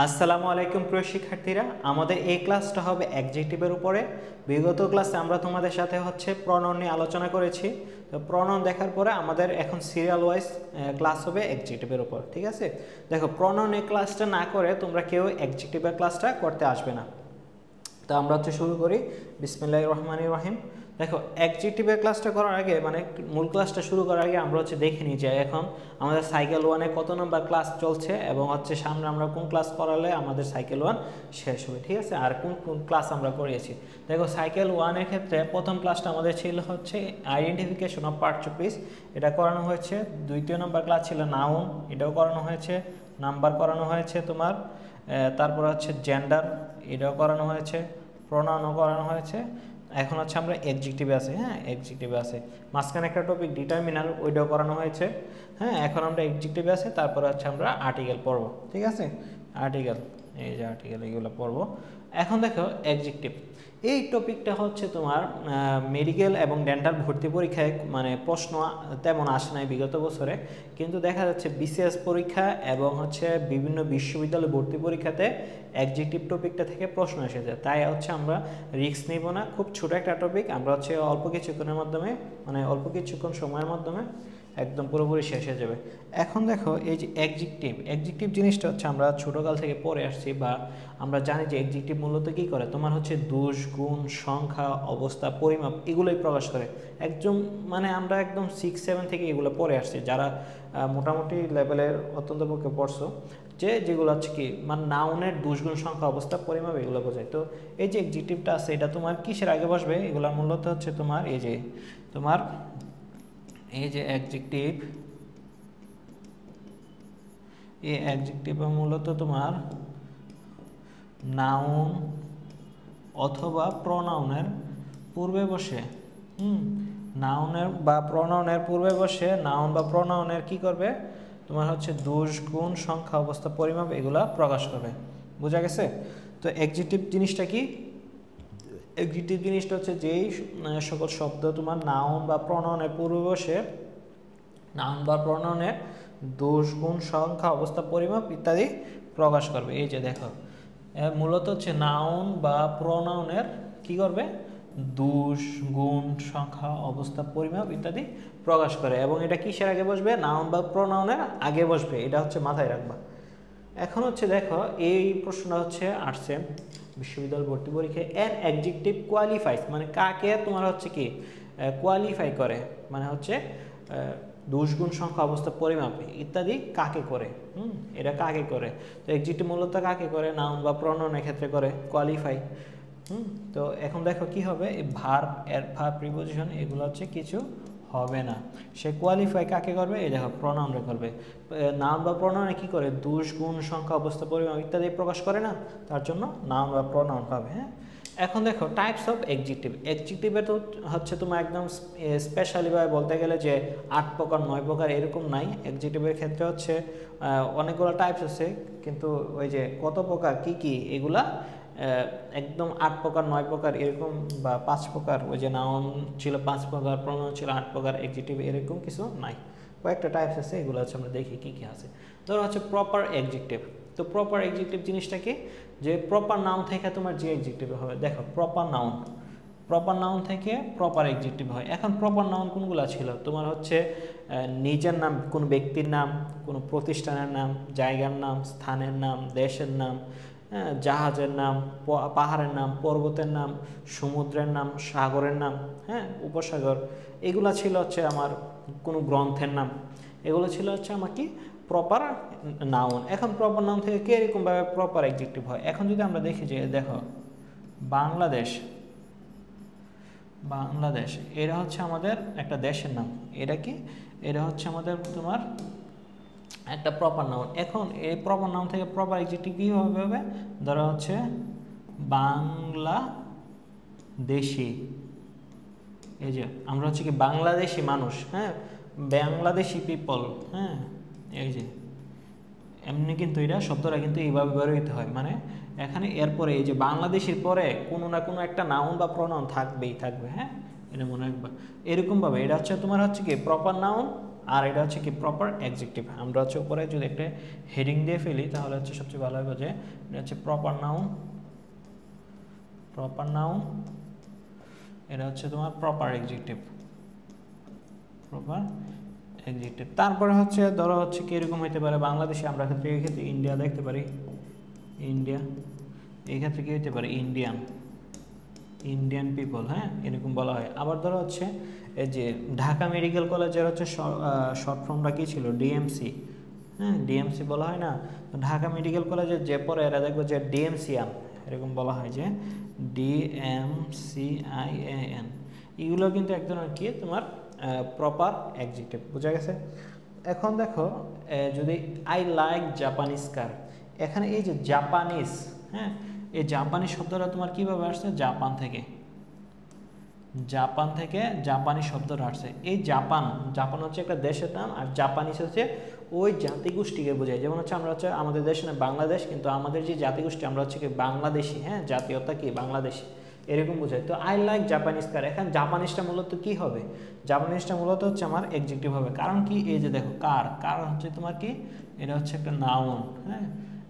আসসালামু আলাইকুম প্রিয় শিক্ষার্থীরা, আমাদের এই ক্লাসটা হবে অ্যাডজেক্টিভের উপরে। বিগত ক্লাসে আমরা তোমাদের সাথে প্রনাউন নিয়ে আলোচনা করেছি। তো প্রনাউন দেখার পরে আমাদের এখন সিরিয়াল ওয়াইজ ক্লাস হবে অ্যাডজেক্টিভের উপর, ঠিক আছে? দেখো, প্রনাউনের ক্লাসটা না করে তোমরা কেউ অ্যাডজেক্টিভের ক্লাসটা করতে আসবে না। তো আমরা শুরু করি। বিসমিল্লাহির রহমানির রহিম। দেখো, অ্যাডজেক্টিভের ক্লাসটা করার আগে, মানে মূল ক্লাসটা শুরু করার আগে আমরা দেখে নিই যে এখন আমাদের সাইকেল ওয়ানে কত নম্বর ক্লাস চলছে এবং সামনে আমরা কোন ক্লাস করালে আমাদের সাইকেল ওয়ান শেষ হবে, ঠিক আছে? আর কোন কোন ক্লাস আমরা করিয়েছি। দেখো, সাইকেল ওয়ানের ক্ষেত্রে প্রথম ক্লাসটা আমাদের ছিল identification of parts of speech, এটা করানো হয়েছে। দ্বিতীয় নম্বর ক্লাস ছিল নাউন, এটাও করানো হয়েছে। নাম্বার করানো হয়েছে তোমার, তারপর জেন্ডার, এটাও করানো হয়েছে। প্রোনাউনও করানো হয়েছে। এখন আমরা অ্যাডজেক্টিভে আছে, হ্যাঁ অ্যাডজেক্টিভে আছে। মাঝখানে একটা টপিক ডিটারমিনার, ওইটাও করানো হয়েছে। হ্যাঁ, এখন আমরা অ্যাডজেক্টিভে আছে। তারপর আমরা আর্টিকেল পড়ব, ঠিক আছে? আর্টিকেল, এই যে আর্টিকেল, এগুলো পড়ব। এখন দেখো, অ্যাডজেক্টিভ এই টপিকটা তোমার মেডিকেল এবং ডেন্টাল ভর্তি পরীক্ষায় মানে প্রশ্ন তেমন আসে নাই বিগত বছরে, কিন্তু দেখা যাচ্ছে বিসিএস পরীক্ষা এবং বিভিন্ন বিশ্ববিদ্যালয় ভর্তি পরীক্ষাতে অ্যাডজেক্টিভ টপিকটা থেকে প্রশ্ন এসেছে। তাই আমরা রিস্ক নিব না, খুব ছোট একটা টপিক। আমরা অল্প কিছুক্ষণের মাধ্যমে, মানে অল্প কিছুক্ষণ সময়ের মাধ্যমে একদম পুরোপুরি শেষ হয়ে যাবে। এখন দেখো, এই যে অ্যাডজেক্টিভ জিনিসটা আমরা ছোটোকাল থেকে পড়ে আসছি, বা আমরা জানি যে অ্যাডজেক্টিভ মূলত কী করে, তোমার দোষ, গুণ, সংখ্যা, অবস্থা, পরিমাপ, এগুলোই প্রকাশ করে। মানে আমরা একদম 6-7 থেকে এগুলো পড়ে আসছি, যারা মোটামুটি লেভেলের অত্যন্ত পক্ষে পড়ছো, যেগুলো কি মানে নাউনের দোষ, গুণ, সংখ্যা, অবস্থা, পরিমাপ, এগুলো বোঝায়। তো এই যে অ্যাডজেক্টিভটা আছে, এটা তোমার কিসের আগে বসবে? এগুলো মূলত তোমার এই যে অ্যাডজেক্টিভ, এই অ্যাডজেক্টিভ মূলত তোমার নাউন অথবা প্রনাউনের পূর্বে বসে। নাউনের বা প্রনাউনের পূর্বে বসে নাউন বা প্রনাউনের কি করবে? তোমার দোষ, গুণ, সংখ্যা, অবস্থা, পরিমাপ, এগুলা প্রকাশ করবে। বোঝা গেছে? তো অ্যাডজেক্টিভ জিনিসটা কি? অ্যাডজেক্টিভ জিনিসটা যেই সকল শব্দ তোমার নাউন বা প্রনাউনের পূর্বে বসে নাউন বা প্রনাউনের দোষ, গুণ, সংখ্যা, অবস্থা, পরিমাপ ইত্যাদি প্রকাশ করবে। এই যে দেখো, মূলত নাউন বা প্রনাউনের কি করবে? দোষ, গুণ, সংখ্যা, অবস্থা, পরিমাপ ইত্যাদি প্রকাশ করে। এবং এটা কিসের আগে বসবে? নাউন বা প্রনাউনের আগে বসবে। এটা মাথায় রাখবা। এখন দেখো, এই প্রশ্নটা আসছে বিশ্ববিদ্যালয় ভর্তি পরীক্ষায়। অ্যান অ্যাডজেক্টিভ কোয়ালিফাইস, মানে কাকে তোমার কি কোয়ালিফাই করে, মানে দোষ, গুণ, সংখ্যা, অবস্থা, পরিমাপ ইত্যাদি কাকে করে? এটা কাকে করে? তো অ্যাডজেক্টিভ মূলত কাকে করে? নাউন বা প্রনাউনের ক্ষেত্রে করে কোয়ালিফাই। তো এখন দেখো কি হবে, এই ভার্ব, অ্যাডভার্ব, প্রিপোজিশন, এগুলো কিছু হবে না। সে কোয়ালিফাই কাকে করবে? এই দেখো, প্রনাউনে করবে। নাউন বা প্রনাউনে কি করে? দোষ, গুণ, সংখ্যা, অবস্থা, পরিমাপ ইত্যাদি প্রকাশ করে না, তার জন্য নাউন বা প্রনাউন পাবে। হ্যাঁ, এখন দেখো টাইপস অফ অ্যাডজেক্টিভ। অ্যাডজেক্টিভে তো তোমার একদম স্পেশালিভাবে বলতে গেলে যে 8 প্রকার 9 প্রকার এরকম নাই। অ্যাডজেক্টিভের ক্ষেত্রে অনেকগুলো টাইপস আছে, কিন্তু ওই যে কত প্রকার কি কি এগুলা একদম 8 প্রকার 9 প্রকার এরকম, বা 5 প্রকার, ওই যে নাউন ছিল 5 প্রকার, প্রনাউন ছিল 8 প্রকার, অ্যাডজেক্টিভ এরকম কিছু নাই। কয়েকটা টাইপস আছে, এগুলো আমরা দেখি কি কি আছে। ধরো প্রপার অ্যাডজেক্টিভ। তো প্রপার অ্যাডজেক্টিভ জিনিসটা কি? যে প্রপার নাউন থেকে তোমার যে অ্যাডজেক্টিভ হবে। দেখো, প্রপার নাউন থেকে প্রপার অ্যাডজেক্টিভ হয়। এখন প্রপার নাউন কোনগুলো ছিল? তোমার নিজের নাম, কোন ব্যক্তির নাম, কোনো প্রতিষ্ঠানের নাম, জায়গার নাম, স্থানের নাম, দেশের নাম, জাহাজের নাম, পাহাড়ের নাম, পর্বতের নাম, সমুদ্রের নাম, সাগরের নাম, হ্যাঁ উপসাগর, এগুলা ছিল আমার কোনো গ্রন্থের নাম। এগুলো ছিল আমার কি প্রপার নাউন। এখন প্রপার নাউন থেকে কীরকমভাবে প্রপার অ্যাডজেক্টিভ হয়? এখন যদি আমরা দেখি যে দেখো, বাংলাদেশ, এটা আমাদের একটা দেশের নাম। এটা কি? এটা আমাদের তোমার একটা প্রপার নাউন। এখন এই প্রপার নাউন থেকে প্রপার অ্যাডজেক্টিভ কীভাবে হবে? ধরো বাংলাদেশি, এই যে আমরা কি বাংলাদেশি মানুষ, হ্যাঁ বাংলাদেশি পিপল, হ্যাঁ এই যে এমনি, কিন্তু এটা শব্দটা কিন্তু এইভাবে ব্যবহৃত হয়। মানে এখানে এরপরে এই যে বাংলাদেশের পরে কোনো না কোনো একটা নাউন বা প্রনাউন থাকবে। হ্যাঁ, এটা মনে রাখবা। এরকমভাবে এটা তোমার কি প্রপার নাউন আর এটা হচ্ছে কি প্রপার অ্যাডজেক্টিভ। আমরা হচ্ছে উপরে যদি একটা হেডিং দিয়ে ফেলি তাহলে হচ্ছে সবচেয়ে ভালো হবে যে এটা হচ্ছে প্রপার নাউন, প্রপার নাউন, এটা হচ্ছে তোমার প্রপার অ্যাডজেক্টিভ, প্রপার অ্যাডজেক্টিভ। তারপরে হচ্ছে ধরো হচ্ছে কি এরকম হইতে পারে বাংলাদেশে, আমরা ক্ষেত্রে এই ক্ষেত্রে ইন্ডিয়া দেখতে পারি, ইন্ডিয়া, এই ক্ষেত্রে কি হইতে পারে ইন্ডিয়ান, ইন্ডিয়ান পিপল, হ্যাঁ এরকম বলা হয়। আবার ধরো হচ্ছে এই যে ঢাকা মেডিকেল কলেজের হচ্ছে শর্ট ফর্মটা কি ছিল, ডিএমসি, হ্যাঁ ডিএমসি বলা হয় না। তো ঢাকা মেডিকেল কলেজের যে পরে এরা দেখবো যে ডিএমসিয়ান এরকম বলা হয়, যে ডিএমসিআইএন, এগুলো কিন্তু এক ধরনের কি তোমার প্রপার অ্যাডজেক্টিভ, বোঝা গেছে। এখন দেখো যদি আই লাইক জাপানিজ কার, এখানে এই যে জাপানিজ, হ্যাঁ এই জাপানি শব্দটা তোমার কিভাবে আসছে, জাপান থেকে, জাপান থেকে জাপানি শব্দটা আসছে। এই জাপান, জাপান হচ্ছে একটা দেশের নাম, আর জাপানিজ হচ্ছে ওই জাতিগোষ্ঠীকে বোঝায়। যেমন হচ্ছে আমরা হচ্ছে আমাদের দেশ না বাংলাদেশ, কিন্তু আমাদের যে জাতিগোষ্ঠী আমরা হচ্ছে কি বাংলাদেশি, হ্যাঁ জাতীয়তা কি বাংলাদেশি, এরকম বোঝায়। তো আই লাইক জাপানিজ কার, এখন জাপানিজটা মূলত কি হবে, জাপানিজটা মূলত হচ্ছে আমার এক্সিকিউটিভ হবে। কারণ কি এই যে দেখো কার, কার হচ্ছে তোমার কি, এটা হচ্ছে একটা নাউন, হ্যাঁ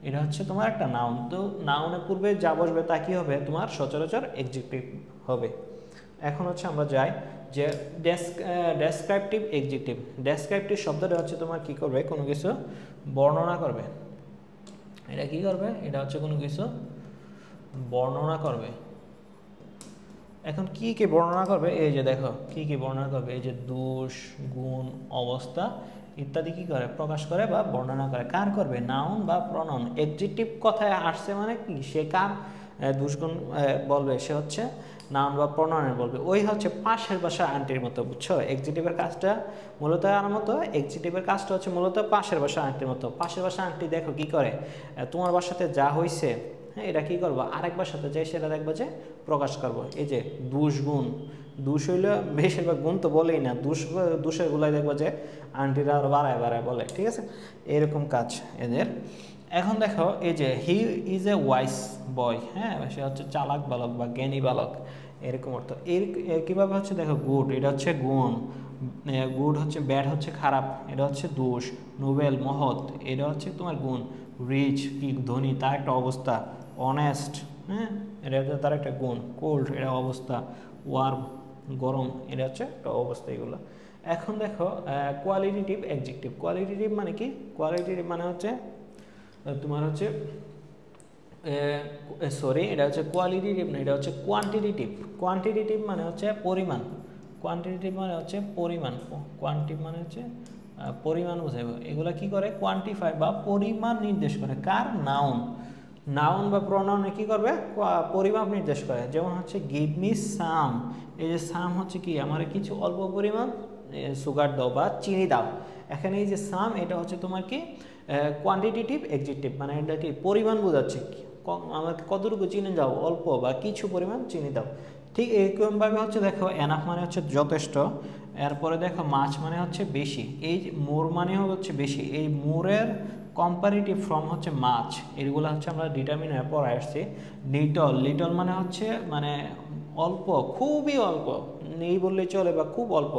এটা হচ্ছে তোমার একটা নাউন। তো নাউনের পূর্বে যা বসবে তা কি হবে, তোমার সচরাচর এক্সিকিউটিভ হবে। এখন হচ্ছে আমরা যাই যে ডেসক্রিপটিভ এক্সিকিউটিভ। ডেসক্রিপটিভ শব্দটা হচ্ছে তোমার কি করবে, কোনো কিছু বর্ণনা করবে। এটা কি করবে, এটা হচ্ছে কোনো কিছু বর্ণনা করবে। এখন কি কি বর্ণনা করবে, এই যে দেখো কি কি বর্ণনা করবে, এই যে দোষ, গুণ, অবস্থা ইত্যাদি কি করে, প্রকাশ করে বা বর্ণনা করে। কার করবে, নাউন বা প্রনাউন। এডজেক্টিভ কথায় আসছে মানে কি, সে কার দুষ্গুণ বলবে, সে হচ্ছে নাউন বা প্রনাউনের বলবে। ওই হচ্ছে পাশের বাসা আন্টির মতো, বুঝছো। এক্সিকিউটিভের কাজটা মূলত আর মতো, এক্সিকিউটিভের কাজটা হচ্ছে মূলত পাশের বাসা আন্টির মতো। পাশের বাসা আন্টি দেখো কি করে, তোমার বাসাতে যা হয়েছে, হ্যাঁ এটা কি করবো, আরেকবার সাথে যাই সেটা দেখবো যে প্রকাশ করবো। এই যে দুষ, গুণ, দুষ হইলে বেশিরভাগ গুণ তো বলেই না, দুষের গুলাই দেখবো যে আন্টিরা আরো বাড়ায় বাড়ায় বলে, ঠিক আছে, এরকম কাজ এদের। এখন দেখো এই যে হি ইজ এ ওয়াইস বয়, হ্যাঁ সে হচ্ছে চালাক বালক বা জ্ঞানী বালক, এরকম অর্থ। এর কীভাবে হচ্ছে দেখো, গুড এটা হচ্ছে গুণ, গুড হচ্ছে ব্যাড হচ্ছে খারাপ, এটা হচ্ছে দোষ, নোবেল মহৎ, এটা হচ্ছে তোমার গুণ, রিচ কি ধনী তার একটা অবস্থা, অনেস্ট, হ্যাঁ এটা হচ্ছে তার একটা গুণ, কোল্ড এটা অবস্থা, ওয়ার্ম গরম, এটা হচ্ছে একটা অবস্থা, এগুলো। এখন দেখো কোয়ালিটেটিভ অ্যাডজেক্টিভ। কোয়ালিটেটিভ মানে কি, কোয়ালিটেটিভ মানে হচ্ছে তোমার হচ্ছে সরি এটা হচ্ছে কোয়ালিটেটিভ না, এটা হচ্ছে কোয়ান্টিটেটিভ। কোয়ান্টিটেটিভ মানে হচ্ছে পরিমাণ, কোয়ান্টিটেটিভ মানে হচ্ছে পরিমাণ, কোয়ান্টিটিভ মানে হচ্ছে পরিমাণ বোঝাবে। এগুলো কি করে, কোয়ান্টিফাই বা পরিমাণ নির্দেশ করে। কার, নাউন, নাউন বা প্রনাউনে কি করবে, পরিমাপ নির্দেশ করে। যেমন হচ্ছে গিভ মি সাম, এই যে সাম হচ্ছে কি, আমার কিছু অল্প পরিমাণ সুগার দাও বা চিনি দাও। এখানে এই যে সাম এটা হচ্ছে তোমার কি কোয়ান্টিটেটিভ অ্যাডজেক্টিভ, মানে এটা কি পরিমাণ বোঝাচ্ছে, আমাকে কতটুকু চিনি দাও, অল্প বা কিছু পরিমাণ চিনি দাও। ঠিক এরকমভাবে হচ্ছে দেখো এনাফ মানে হচ্ছে যথেষ্ট, এরপরে দেখো মাছ মানে হচ্ছে বেশি, এই মোর মানে হচ্ছে বেশি, এই মোরের কম্পারেটিভ ফর্ম হচ্ছে মাছ, এগুলো হচ্ছে আমরা ডিটারমিনারে পড়ে আসছি। লিটল, লিটল মানে হচ্ছে মানে অল্প, খুবই অল্প, নেই বললেই চলে বা খুব অল্প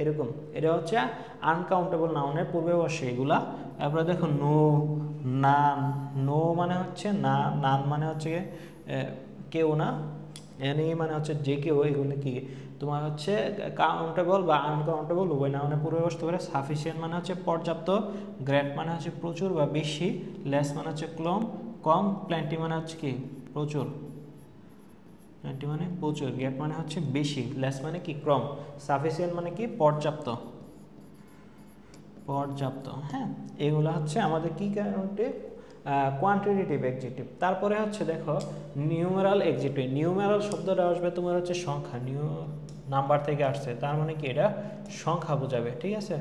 এরকম। এটা হচ্ছে আনকাউন্টেবল নাউনের পূর্বে বসে এগুলা। তারপরে দেখো নো, নান, নো মানে হচ্ছে না, নান মানে হচ্ছে কেউ না, এনি মানে হচ্ছে যে কেউ, এগুলো কি তোমার হচ্ছে কাউন্টেবল বা আনকাউন্টেবল উভয় নাউনের পূর্বে বসতে পারে। সাফিসিয়েন্ট মানে হচ্ছে পর্যাপ্ত, গ্রেট মানে হচ্ছে প্রচুর বা বেশি, লেস মানে হচ্ছে কম, প্ল্যান্টি মানে হচ্ছে কি প্রচুর, প্ল্যান্টি মানে প্রচুর, গ্রেট মানে হচ্ছে বেশি, লেস মানে কি কম, সাফিসিয়েন্ট মানে কি পর্যাপ্ত, পর্যাপ্ত, হ্যাঁ এগুলো হচ্ছে আমাদের কি কারণে কোয়ান্টিটেটিভ অ্যাডজেক্টিভ। তারপরে হচ্ছে দেখো নিউমেরাল অ্যাডজেক্টিভ। নিউমেরাল শব্দটা আসবে তোমার হচ্ছে সংখ্যা, নিউ নাম্বার থেকে আসছে, তার মানে কি এটা সংখ্যা বোঝাবে, ঠিক আছে।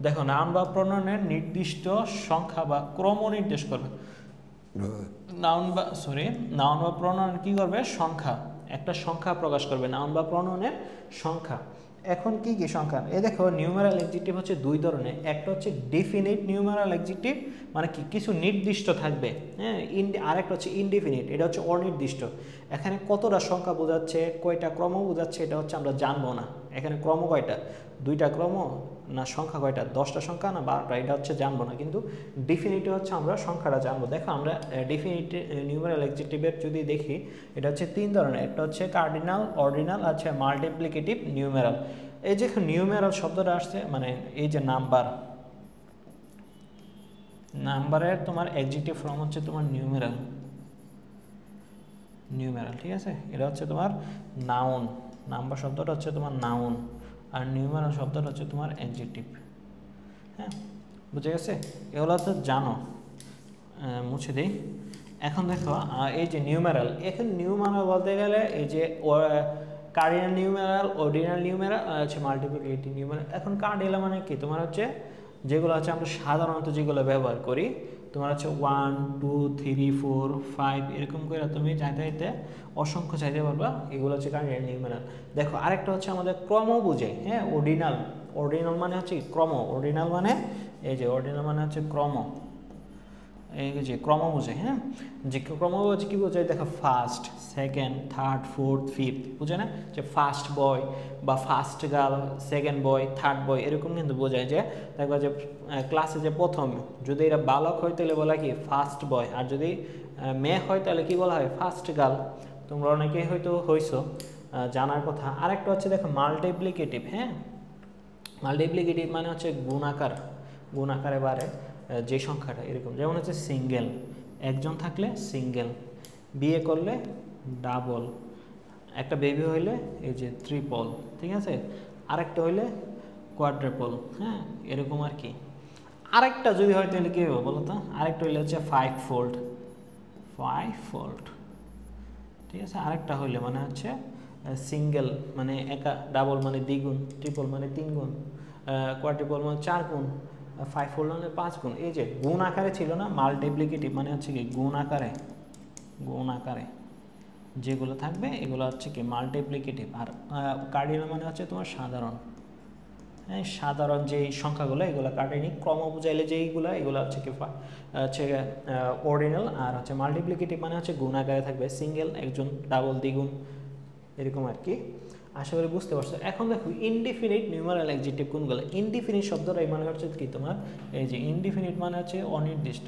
দেখো নাউন বা প্রনাউনের নির্দিষ্ট সংখ্যা বা ক্রম নির্দেশ করবে। নাউন বা প্রনাউন কি করবে, সংখ্যা, একটা সংখ্যা প্রকাশ করবে, নাউন বা প্রনাউনের সংখ্যা। এখন কি কি সংখ্যা, এই দেখো নিউমেরাল অ্যাডজেক্টিভ হচ্ছে দুই ধরনের। একটা হচ্ছে ডেফিনিট নিউমেরাল অ্যাডজেক্টিভ, মানে কি কিছু নির্দিষ্ট থাকবে, হ্যাঁ, আরেকটা হচ্ছে ইনডেফিনিট, এটা হচ্ছে অনির্দিষ্ট। এখানে কতটা সংখ্যা বোঝাচ্ছে, কয়টা ক্রম বোঝাচ্ছে, এটা হচ্ছে আমরা জানবো না, এখানে ক্রম কয়টা, দুইটা ক্রম না সংখ্যা কয়টা, 10টা সংখ্যা না 12টা, এটা হচ্ছে জানবো না, কিন্তু ডেফিনিটলি হচ্ছে আমরা সংখ্যাটা জানবো। দেখো আমরা ডেফিনিটিভ নিউমেরাল অ্যাডজেক্টিভের যদি দেখি, এটা হচ্ছে 3 ধরনের, একটা হচ্ছে কার্ডিনাল, অর্ডিনাল, আছে মাল্টিপ্লিকেটিভ, নিউমেরাল। এই যে নিউমেরাল শব্দটা আসছে মানে এই যে নাম্বারের তোমার অ্যাডজেক্টিভ ফর্ম হচ্ছে তোমার নিউমেরাল, ঠিক আছে। এটা হচ্ছে তোমার নাউন, নাম্বার শব্দটা হচ্ছে তোমার নাউন, আর নিউমেরাল শব্দটা হচ্ছে তোমার অ্যাডজেক্টিভ। হ্যাঁ, বুঝে গেছে? এগুলো তো জানো, মুছে দিই। এখন দেখো এই যে নিউমেরাল, এখন নিউমেরাল বলতে গেলে এই যে কার্ডিনাল নিউমেরাল, অর্ডিনাল নিউমেরাল, আর হচ্ছে মাল্টিপ্লিকেটিভ নিউমেরাল। এখন কার্ডিনাল মানে কি, তোমার হচ্ছে যেগুলো হচ্ছে আমরা সাধারণত যেগুলো ব্যবহার করি, তোমার হচ্ছে 1 2 3 4 5 এরকম করে তুমি চাইতে চাইতে অসংখ্য চাইতে পারবা, এগুলো হচ্ছে কার্ডিনাল নিউমেরাল। দেখো আরেকটা হচ্ছে আমাদের ক্রম বুঝে, হ্যাঁ, অর্ডিনাল। অর্ডিনাল মানে হচ্ছে ক্রম, অর্ডিনাল মানে এই যে অর্ডিনাল মানে হচ্ছে ক্রম, এই যে ক্রম বোঝে। হ্যাঁ, যে ক্রম বোঝে কি বোঝায়, দেখো first, second, third, fourth, fifth, বুঝে না, যে ফার্স্ট বয় বা first girl, second boy, third বয়, এরকম কিন্তু বোঝায়। যে দেখো যে ক্লাসে যে প্রথম, যদি এরা বালক হয় তাহলে বলা কি ফার্স্ট বয়, আর যদি মেয়ে হয় তাহলে কি বলা হয় ফার্স্ট গার্ল। তোমরা অনেকেই হয়তো হইছো, জানার কথা। আরেকটা হচ্ছে দেখো মাল্টিপ্লিকেটিভ। হ্যাঁ, মাল্টিপ্লিকেটিভ মানে হচ্ছে গুণাকারে বাড়ে যে সংখ্যাটা, এরকম যেমন হচ্ছে সিঙ্গেল, একজন থাকলে সিঙ্গেল, বিয়ে করলে ডাবল, একটা বেবি হইলে এই যে ট্রিপল, ঠিক আছে, আরেকটা হইলে কোয়াড্রাপল। হ্যাঁ, এরকম আর কি। আরেকটা যদি হয় তাহলে কী হবে বলো তো, আরেকটা হইলে হচ্ছে 5 ফোল্ড, ঠিক আছে। আরেকটা হইলে মানে হচ্ছে সিঙ্গেল মানে একা, ডাবল মানে দ্বিগুণ, ট্রিপল মানে 3 গুণ, কোয়াড্রাপল মানে 4 গুণ, 5 ফোল্ড মানে 5 গুণ। এই যে গুণ আকারে ছিল না, মাল্টিপ্লিকেটিভ মানে হচ্ছে কি গুণ আকারে যেগুলো থাকবে এগুলো হচ্ছে কি মাল্টিপ্লিকেটিভ। আর কার্ডিনাল মানে হচ্ছে তোমার সাধারণ, হ্যাঁ, সাধারণ যেই সংখ্যাগুলো এগুলো কার্ডিনাল। ক্রম বুঝাইলে যেইগুলো এগুলো হচ্ছে কি হচ্ছে অর্ডিনাল। আর হচ্ছে মাল্টিপ্লিকেটিভ মানে হচ্ছে গুণ আকারে থাকবে, সিঙ্গেল, একজন, ডাবল, দ্বিগুণ, এরকম আর কি। আশা করি বুঝতে পারছো। এখন দেখো ইনডিফিনিট নিউমেরাল অ্যাডজেক্টিভ কোনগুলো। ইনডিফিনিট শব্দটাই মানে হচ্ছে কি তোমার এই যে ইনডিফিনিট মানে হচ্ছে অনির্দিষ্ট।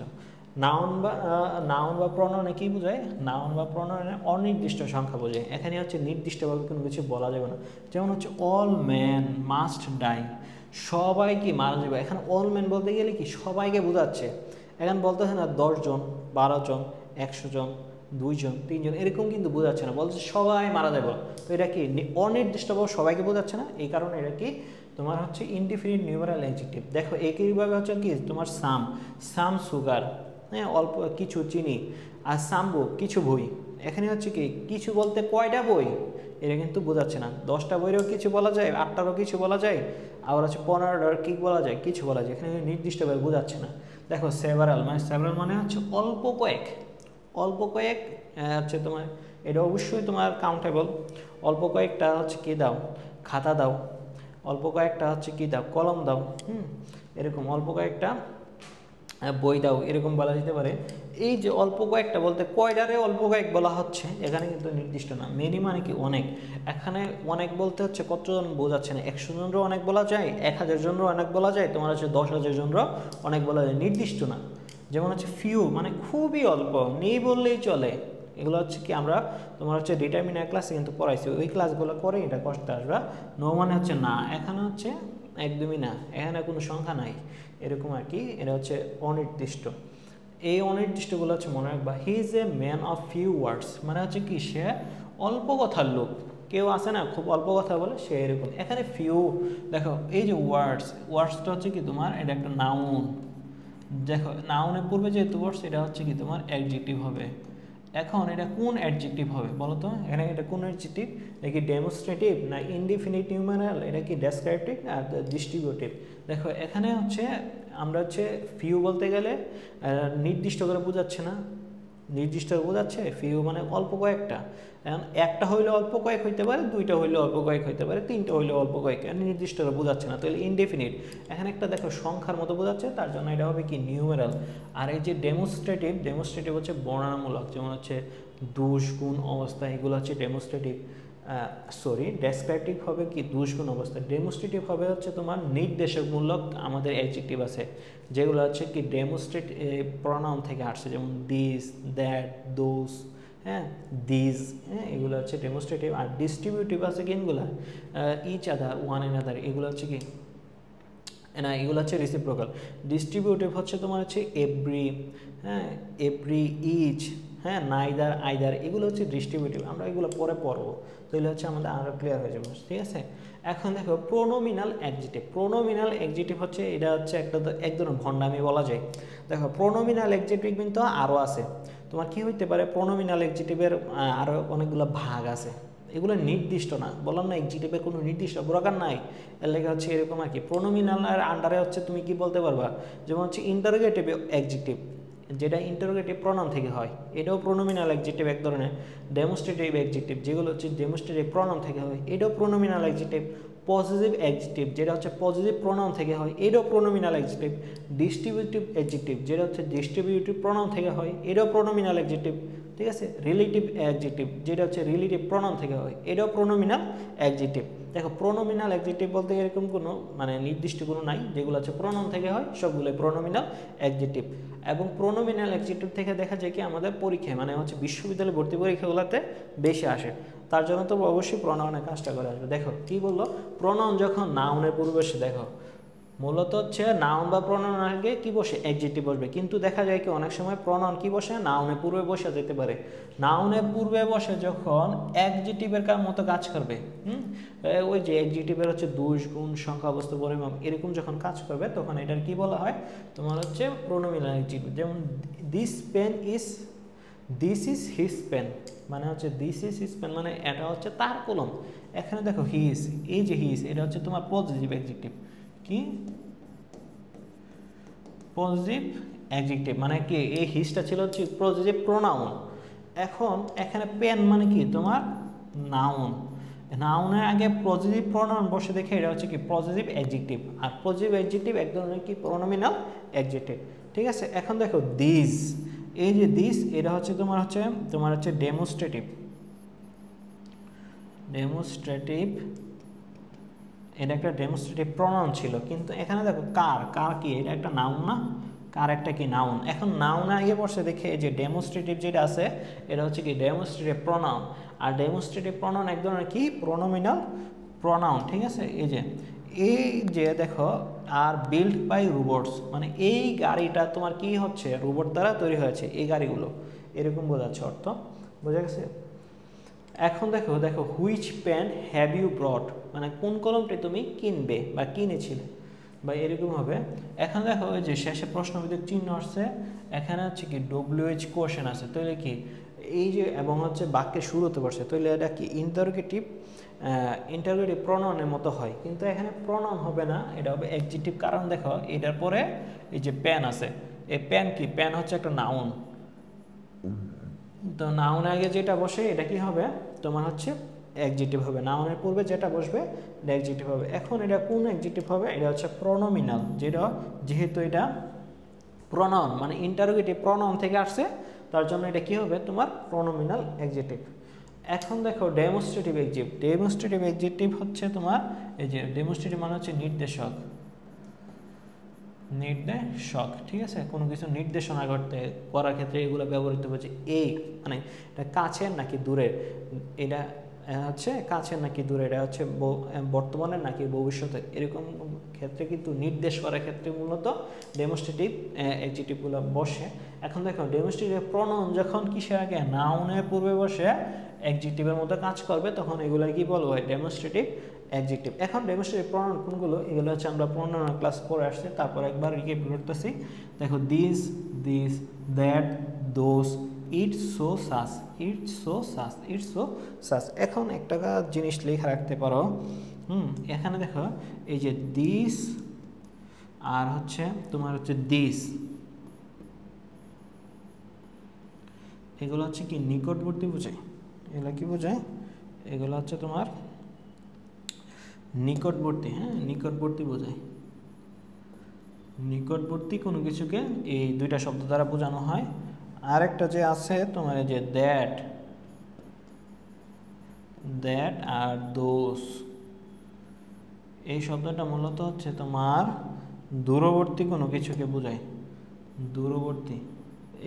নাউন বা প্রনাউনে কি বোঝায়, নাউন বা প্রনাউনে অনির্দিষ্ট সংখ্যা বোঝায়। এখানে হচ্ছে নির্দিষ্টভাবে কোনো কিছু বলা যাবে না। যেমন হচ্ছে অল ম্যান মাস্ট ডাই, সবাই কি মারা যাবে। এখানে অল ম্যান বলতে গেলে কি সবাইকে বোঝাচ্ছে। এখন বলতেছে না 10 জন, 12 জন, 100 জন, 2 জন, 3 জন, এরকম কিন্তু বোঝাচ্ছে না, বলছে সবাই মারা যাবে। তো এটা কি অনির্দিষ্টভাবে সবাইকে বোঝাচ্ছে না, এই কারণে এটা কি তোমার হচ্ছে ইনডিফিনিট নিউমেরাল অ্যাডজেক্টিভ। দেখো একইভাবে হচ্ছে কি তোমার সাম সুগার, হ্যাঁ, অল্প কিছু চিনি, আর সাম বুক কিছু বই। এখানে হচ্ছে কি কিছু বলতে কয়টা বই এটা কিন্তু বোঝাচ্ছে না। 10টা বইয়েরও কিছু বলা যায়, 8টারও কিছু বলা যায়, আবার হচ্ছে 15টার কি বলা যায়, কিছু বলা যায়। এখানে নির্দিষ্টভাবে বোঝাচ্ছে না। দেখো সেভারাল মানে হচ্ছে অল্প কয়েক হচ্ছে তোমার, এটা অবশ্যই তোমার কাউন্টেবল। অল্প কয়েকটা হচ্ছে কি দাও, খাতা দাও, অল্প কয়েকটা হচ্ছে কি দাও, কলম দাও, এরকম অল্প কয়েকটা বই দাও, এরকম বলা যেতে পারে। এই যে অল্প কয়েকটা বলতে কয়টারে অল্প কয়েক বলা হচ্ছে, এখানে কিন্তু নির্দিষ্ট না। মেনি মানে কি অনেক, এখানে অনেক বলতে হচ্ছে কতজন বোঝাচ্ছে না, 100 জনেরও অনেক বলা যায়, 1000 জনেরও অনেক বলা যায়, তোমার হচ্ছে 10,000 জনেরও অনেক বলা যায়, নির্দিষ্ট না। যেমন হচ্ছে ফিউ মানে খুবই অল্প, নেই বললেই চলে। এগুলো হচ্ছে কি আমরা তোমার হচ্ছে ডিটারমিনার ক্লাসে কিন্তু পড়াইছি, ওই ক্লাসগুলো করে এটা কষ্ট আসবে। নো মানে হচ্ছে না, এখানে হচ্ছে একদমই না, এখানে কোনো সংখ্যা নাই, এরকম আর কি। এটা হচ্ছে অনির্দিষ্ট। এই অনির্দিষ্টগুলো হচ্ছে মনে রাখবা। He is a man of few words মানে হচ্ছে কি সে অল্প কথার লোক। কেউ আছে না খুব অল্প কথা বলে, সে এরকম। এখানে ফিউ দেখো এই যে ওয়ার্ডসটা হচ্ছে কি তোমার এটা একটা নাউন। দেখো নাউনের পূর্বে যেহেতু ওয়ার্ডস, এটা হচ্ছে কি তোমার অ্যাডজেক্টিভ হবে। এখন এটা কোন অ্যাডজেক্টিভ হবে বলো তো, এখানে এটা কোন অ্যাডজেক্টিভ, এটা কি ডেমনস্ট্রেটিভ না ইনডিফিনিট নিউমেরাল, এটা কি ডেসক্রিপটিভ না ডিস্ট্রিবিউটিভ। দেখো এখানে হচ্ছে আমরা হচ্ছে ফিউ বলতে গেলে নির্দিষ্ট করে বোঝাচ্ছে না, নির্দিষ্ট করে বোঝাচ্ছে ফিউ মানে অল্প কয়েকটা। এখন একটা হইলে অল্প কয়েক হইতে পারে, 2টা হইলে অল্প কয়েক হইতে পারে, 3টা হইলে অল্প কয়েক, নির্দিষ্ট করে বোঝাচ্ছে না, তাহলে ইনডেফিনিট। এখানে একটা দেখো সংখ্যার মতো বোঝাচ্ছে, তার জন্য এটা হবে কি নিউমেরাল। আর এই যে ডেমনস্ট্রেটিভ হচ্ছে বর্ণনামূলক, যেমন হচ্ছে দোষ, গুণ, অবস্থা, এগুলো হচ্ছে ডেমনস্ট্রেটিভ। সরি, ডেসক্রিপটিভ হবে কি দুষ্গুণ অবস্থা, ডেমনস্ট্রেটিভ হবে হচ্ছে তোমার নির্দেশকমূলক আমাদের অ্যাডজেক্টিভ আছে যেগুলো হচ্ছে কি ডেমনস্ট্রেট প্রনাউন থেকে আসছে, যেমন দিস, দ্যাট, দোজ, হ্যাঁ, দিস, হ্যাঁ, এগুলো হচ্ছে ডেমনস্ট্রেটিভ। আর ডিস্ট্রিবিউটিভ আছে কিনগুলো ইচ আদার, ওয়ান এন আদার, এগুলো হচ্ছে কি না, এগুলো হচ্ছে রেসিপ্রোকাল। ডিস্ট্রিবিউটিভ হচ্ছে তোমার হচ্ছে এভরি, হ্যাঁ, এভরি, ইচ, হ্যাঁ, নাইদার, আইদার, এগুলো হচ্ছে ডিস্ট্রিবিউটিভ। আমরা এগুলো পরে পড়বো, তো এগুলো হচ্ছে আমাদের আরও ক্লিয়ার হয়ে যাবে, ঠিক আছে। এখন দেখো প্রোনোমিনাল অ্যাডজেক্টিভ। প্রোনোমিনাল অ্যাডজেক্টিভ হচ্ছে এটা হচ্ছে এক ধরনের ভণ্ডামি বলা যায়। দেখো প্রোনোমিনাল অ্যাডজেক্টিভ কিন্তু আরও আছে। তোমার কি হইতে পারে, প্রোনোমিনাল অ্যাডজেক্টিভের আরও অনেকগুলো ভাগ আছে, এগুলো নির্দিষ্ট না, বললাম না অ্যাডজেক্টিভের কোনো নির্দিষ্ট প্রকার নাই, এর লেগে হচ্ছে এরকম আর কি। প্রোনোমিনালের আন্ডারে হচ্ছে তুমি কি বলতে পারবা, যেমন হচ্ছে ইন্টারোগেটিভ অ্যাডজেক্টিভ, যেটা ইন্টারোগেটিভ প্রনাউন থেকে হয়, এটাও প্রোনোমিনাল অ্যাডজেক্টিভ এক ধরনের। ডেমনস্ট্রেটিভ অ্যাডজেক্টিভ যেগুলো হচ্ছে ডেমনস্ট্রেটিভ প্রনাউন থেকে হয়, এটাও প্রোনোমিনাল অ্যাডজেক্টিভ। পজিটিভ অ্যাডজেক্টিভ যেটা হচ্ছে পজিটিভ প্রনাউন থেকে হয়, এটাও প্রোনোমিনাল অ্যাডজেক্টিভ। ডিস্ট্রিবিউটিভ অ্যাডজেক্টিভ যেটা হচ্ছে ডিস্ট্রিবিউটিভ প্রনাউন থেকে হয়, এটাও প্রোনোমিনাল অ্যাডজেক্টিভ, ঠিক আছে। রিলেটিভ অ্যাডজেক্টিভ যেটা হচ্ছে রিলেটিভ প্রনাউন থেকে হয়, এটাও প্রোনোমিনাল অ্যাডজেক্টিভ। দেখো প্রোনোমিনাল অ্যাডজেক্টিভ বলতে এরকম কোনো মানে নির্দিষ্ট কোনো নাই, যেগুলো হচ্ছে প্রনাউন থেকে হয় সবগুলো প্রোনোমিনাল অ্যাডজেক্টিভ। এবং প্রোনোমিনাল অ্যাডজেক্টিভ থেকে দেখা যায় কি আমাদের পরীক্ষায় মানে হচ্ছে বিশ্ববিদ্যালয় ভর্তি পরীক্ষাগুলোতে বেশি আসে, তার জন্য তো অবশ্যই প্রোনাউনের কাজটা করে আসবে। দেখো কি বললো, প্রোনাউন যখন নাউনের পূর্ববর্তী, দেখো মূলত হচ্ছে নাউন বা প্রোনাউন আগে কি বসে, অ্যাডজেক্টিভ বসবে, কিন্তু দেখা যায় কি অনেক সময় প্রোনাউন কি বসে, নাউনের পূর্বে বসে যেতে পারে। নাউনের পূর্বে বসে যখন অ্যাডজেক্টিভের মতো কাজ করবে, ওই যে অ্যাডজেক্টিভের হচ্ছে দোষ, গুণ, সংখ্যা, বস্তু, পরিমাপ, এরকম যখন কাজ করবে তখন এটার কি বলা হয়, তোমার হচ্ছে প্রোনোমিনাল অ্যাডজেক্টিভ। যেমন this pen is, this is his pen, মানে হচ্ছে দিস ইজ হিজ পেন মানে এটা হচ্ছে তার কলম। এখানে দেখো হিজ, এই যে হিজ, এটা হচ্ছে তোমার পজিটিভ অ্যাডজেক্টিভ, কি পজিটিভ অ্যাডজেক্টিভ, মানে কি এই হিজটা ছিল হচ্ছে পজিটিভ প্রোনাউন। এখন এখানে পেন মানে কি তোমার নাউন, নাউনের আগে পজিটিভ প্রোনাউন বসে দেখে এটা হচ্ছে কি পজিটিভ অ্যাডজেক্টিভ। আর পজিটিভ অ্যাডজেক্টিভ এক ধরনের কি প্রোনোমিনাল অ্যাডজেক্টিভ, ঠিক আছে। এখন দেখো দিস, এই যে দিস, এটা হচ্ছে তোমার হচ্ছে ডেমনস্ট্রেটিভ, ডেমনস্ট্রেটিভ, এটা একটা ডেমনস্ট্রেটিভ প্রোনাউন ছিল, কিন্তু এখানে দেখো কার, কার কি এটা একটা নাউন না, কার একটা কি নাউন। এখন নাউন আগে বসে দেখে যে ডেমনস্ট্রেটিভ যেটা আছে এটা হচ্ছে কি ডেমনস্ট্রেটিভ প্রোনাউন। আর ডেমনস্ট্রেটিভ প্রোনাউন এক ধরনের কি প্রোনোমিনাল প্রোনাউন, ঠিক আছে। এই যে দেখো আর বিল্ড বাই রোবটস, মানে এই গাড়িটা তোমার কি হচ্ছে রোবট দ্বারা তৈরি হয়েছে, এই গাড়িগুলো, এরকম বোঝাচ্ছে অর্থ, বোঝা গেছে। এখন দেখো দেখো which pen have you brought, মানে কোন কলমটি তুমি কিনবে বা কিনেছিলে বা এরকম হবে। এখন দেখো ওই যে শেষে প্রশ্নবোধক চিহ্ন আসছে, এখানে হচ্ছে কি ডব্লিউএইচ কোশ্চেন আছে, তাহলে কি এই যে এবং হচ্ছে বাক্যের শুরুতে বসে, তাহলে এটা কি ইন্টারোগেটিভ প্রোনাউনের মতো হয়, কিন্তু এখানে প্রোনাউন হবে না, এটা হবে অ্যাডজেক্টিভ। কারণ দেখো এটার পরে এই যে পেন আছে, এই পেন কি, পেন হচ্ছে একটা নাউন, তো নাউন আগে যেটা বসে এটা কি হবে তোমার হচ্ছে অ্যাডজেক্টিভ হবে, নাউনের পূর্বে যেটা বসবে এটা অ্যাডজেক্টিভ হবে। এখন এটা কোন অ্যাডজেক্টিভ হবে, এটা হচ্ছে প্রোনোমিনাল, যেটা যেহেতু এটা প্রোনাউন মানে ইন্টারোগেটিভ প্রোনাউন থেকে আসছে, তার জন্য এটা কি হবে তোমার প্রোনোমিনাল অ্যাডজেক্টিভ। এখন দেখো ডেমনস্ট্রেটিভ অ্যাডজেক্টিভ, ডেমনস্ট্রেটিভ অ্যাডজেক্টিভ হচ্ছে তোমার এই যে ডেমনস্ট্রেটিভ মানে হচ্ছে নির্দেশক, নির্দেশক, ঠিক আছে। কোনো কিছু নির্দেশনা করার ক্ষেত্রে এগুলো ব্যবহৃত হচ্ছে। এই মানে এটা কাছের নাকি দূরের, এটা হচ্ছে কাছের নাকি দূরে, এটা হচ্ছে বর্তমানের নাকি ভবিষ্যতের, এরকম ক্ষেত্রে কিন্তু নির্দেশ করার ক্ষেত্রে মূলত ডেমনস্ট্রেটিভ অ্যাডজেক্টিভগুলো বসে। এখন দেখো ডেমনস্ট্রেটিভ প্রোনাউন যখন কিসের আগে, নাউনের পূর্বে বসে অ্যাডজেক্টিভের মতো কাজ করবে, তখন এগুলো কি বলবো, ডেমনস্ট্রেটিভ অ্যাডজেক্টিভ। এখন ডেমনস্ট্রেটিভ প্রোনাউন কোনগুলো, এগুলো হচ্ছে আমরা প্রোনাউন ক্লাস পড়ে আসছে, তারপর একবার রিক্যাপ করতেছি। দেখো this, this, that, those, it, so, such, it, so, such, it, so, such. এখন একটা জিনিস লেখা রাখতে পারো, এখানে দেখো এই যে দিস আর হচ্ছে তোমার হচ্ছে দিস, এগুলো হচ্ছে কি নিকটবর্তী বোঝায়, এগুলো কি বোঝায়, এগুলো হচ্ছে তোমার নিকটবর্তী, হ্যাঁ নিকটবর্তী বোঝায়, নিকটবর্তী কোনো কিছুকে এই দুইটা শব্দ দ্বারা বোঝানো হয়। আরেকটা যে আছে তোমার এই যে দ্যাট, দ্যাট আর দোজ। এই শব্দটা মূলত হচ্ছে তোমার দূরবর্তী কোনো কিছুকে বোঝায়, দূরবর্তী।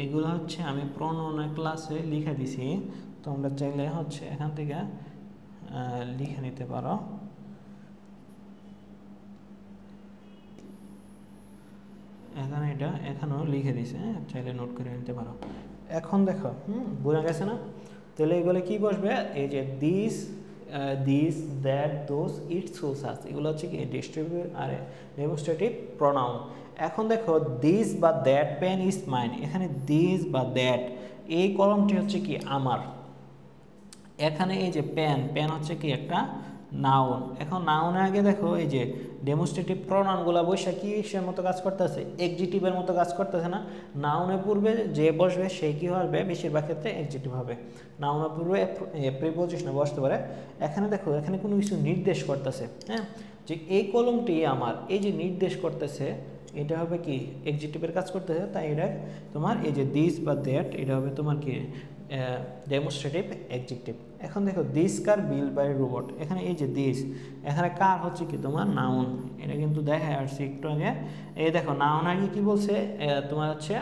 এগুলো হচ্ছে আমি প্রণয়নের ক্লাসে লিখে দিছি, তোমরা চাইলে হচ্ছে এখান থেকে লিখে নিতে পারো। এখানে এটা এখানেও লিখে দিছে, চাইলে নোট করে নিতে পারো। এখন দেখো বোঝা গেছে না? তাহলে এগুলো কি বসবে? এই যে this, this, that, those, it, so, such, এগুলো হচ্ছে কি ডিস্ট্রিবিউটিভ আর ডেমনস্ট্রেটিভ প্রনাউন। এখন দেখো দিস বা দ্যাট পেন ইজ মাইন, এখানে দিস বা দ্যাট এই কলমটি হচ্ছে কি আমার। এখানে এই যে পেন, পেন হচ্ছে কি একটা নাউন। এখন নাউনের আগে দেখো এই যে ডেমনস্ট্রেটিভ প্রনাউনগুলো বসে কি কিসের মতো কাজ করতেছে? এক্সিটিভের মতো কাজ করতেছে না? নাউনের পূর্বে যে বসবে সে কি হবে? বেশিরভাগ ক্ষেত্রে এক্সিটিভ হবে। নাউনের পূর্বে প্রিপোজিশনে বসতে পারে। এখানে দেখো এখানে কোনো কিছু নির্দেশ করতেছে, হ্যাঁ, যে এই কলমটি আমার, এই যে নির্দেশ করতেছে এটা হবে কি এক্সিটিভের কাজ করতেছে। তাই এটা তোমার এই যে দিস বা দ্যাট এটা হবে তোমার কি ডেমনস্ট্রেটিভ অ্যাডজেক্টিভ। এখন দেখো this car bill by robot, এখানে এই যে দিস, এখানে কার হচ্ছে কি তোমার নাউন। এটা কিন্তু দেখা আসছে একটু আগে। এই দেখো নাউন আগে কি বলছে তোমার হচ্ছে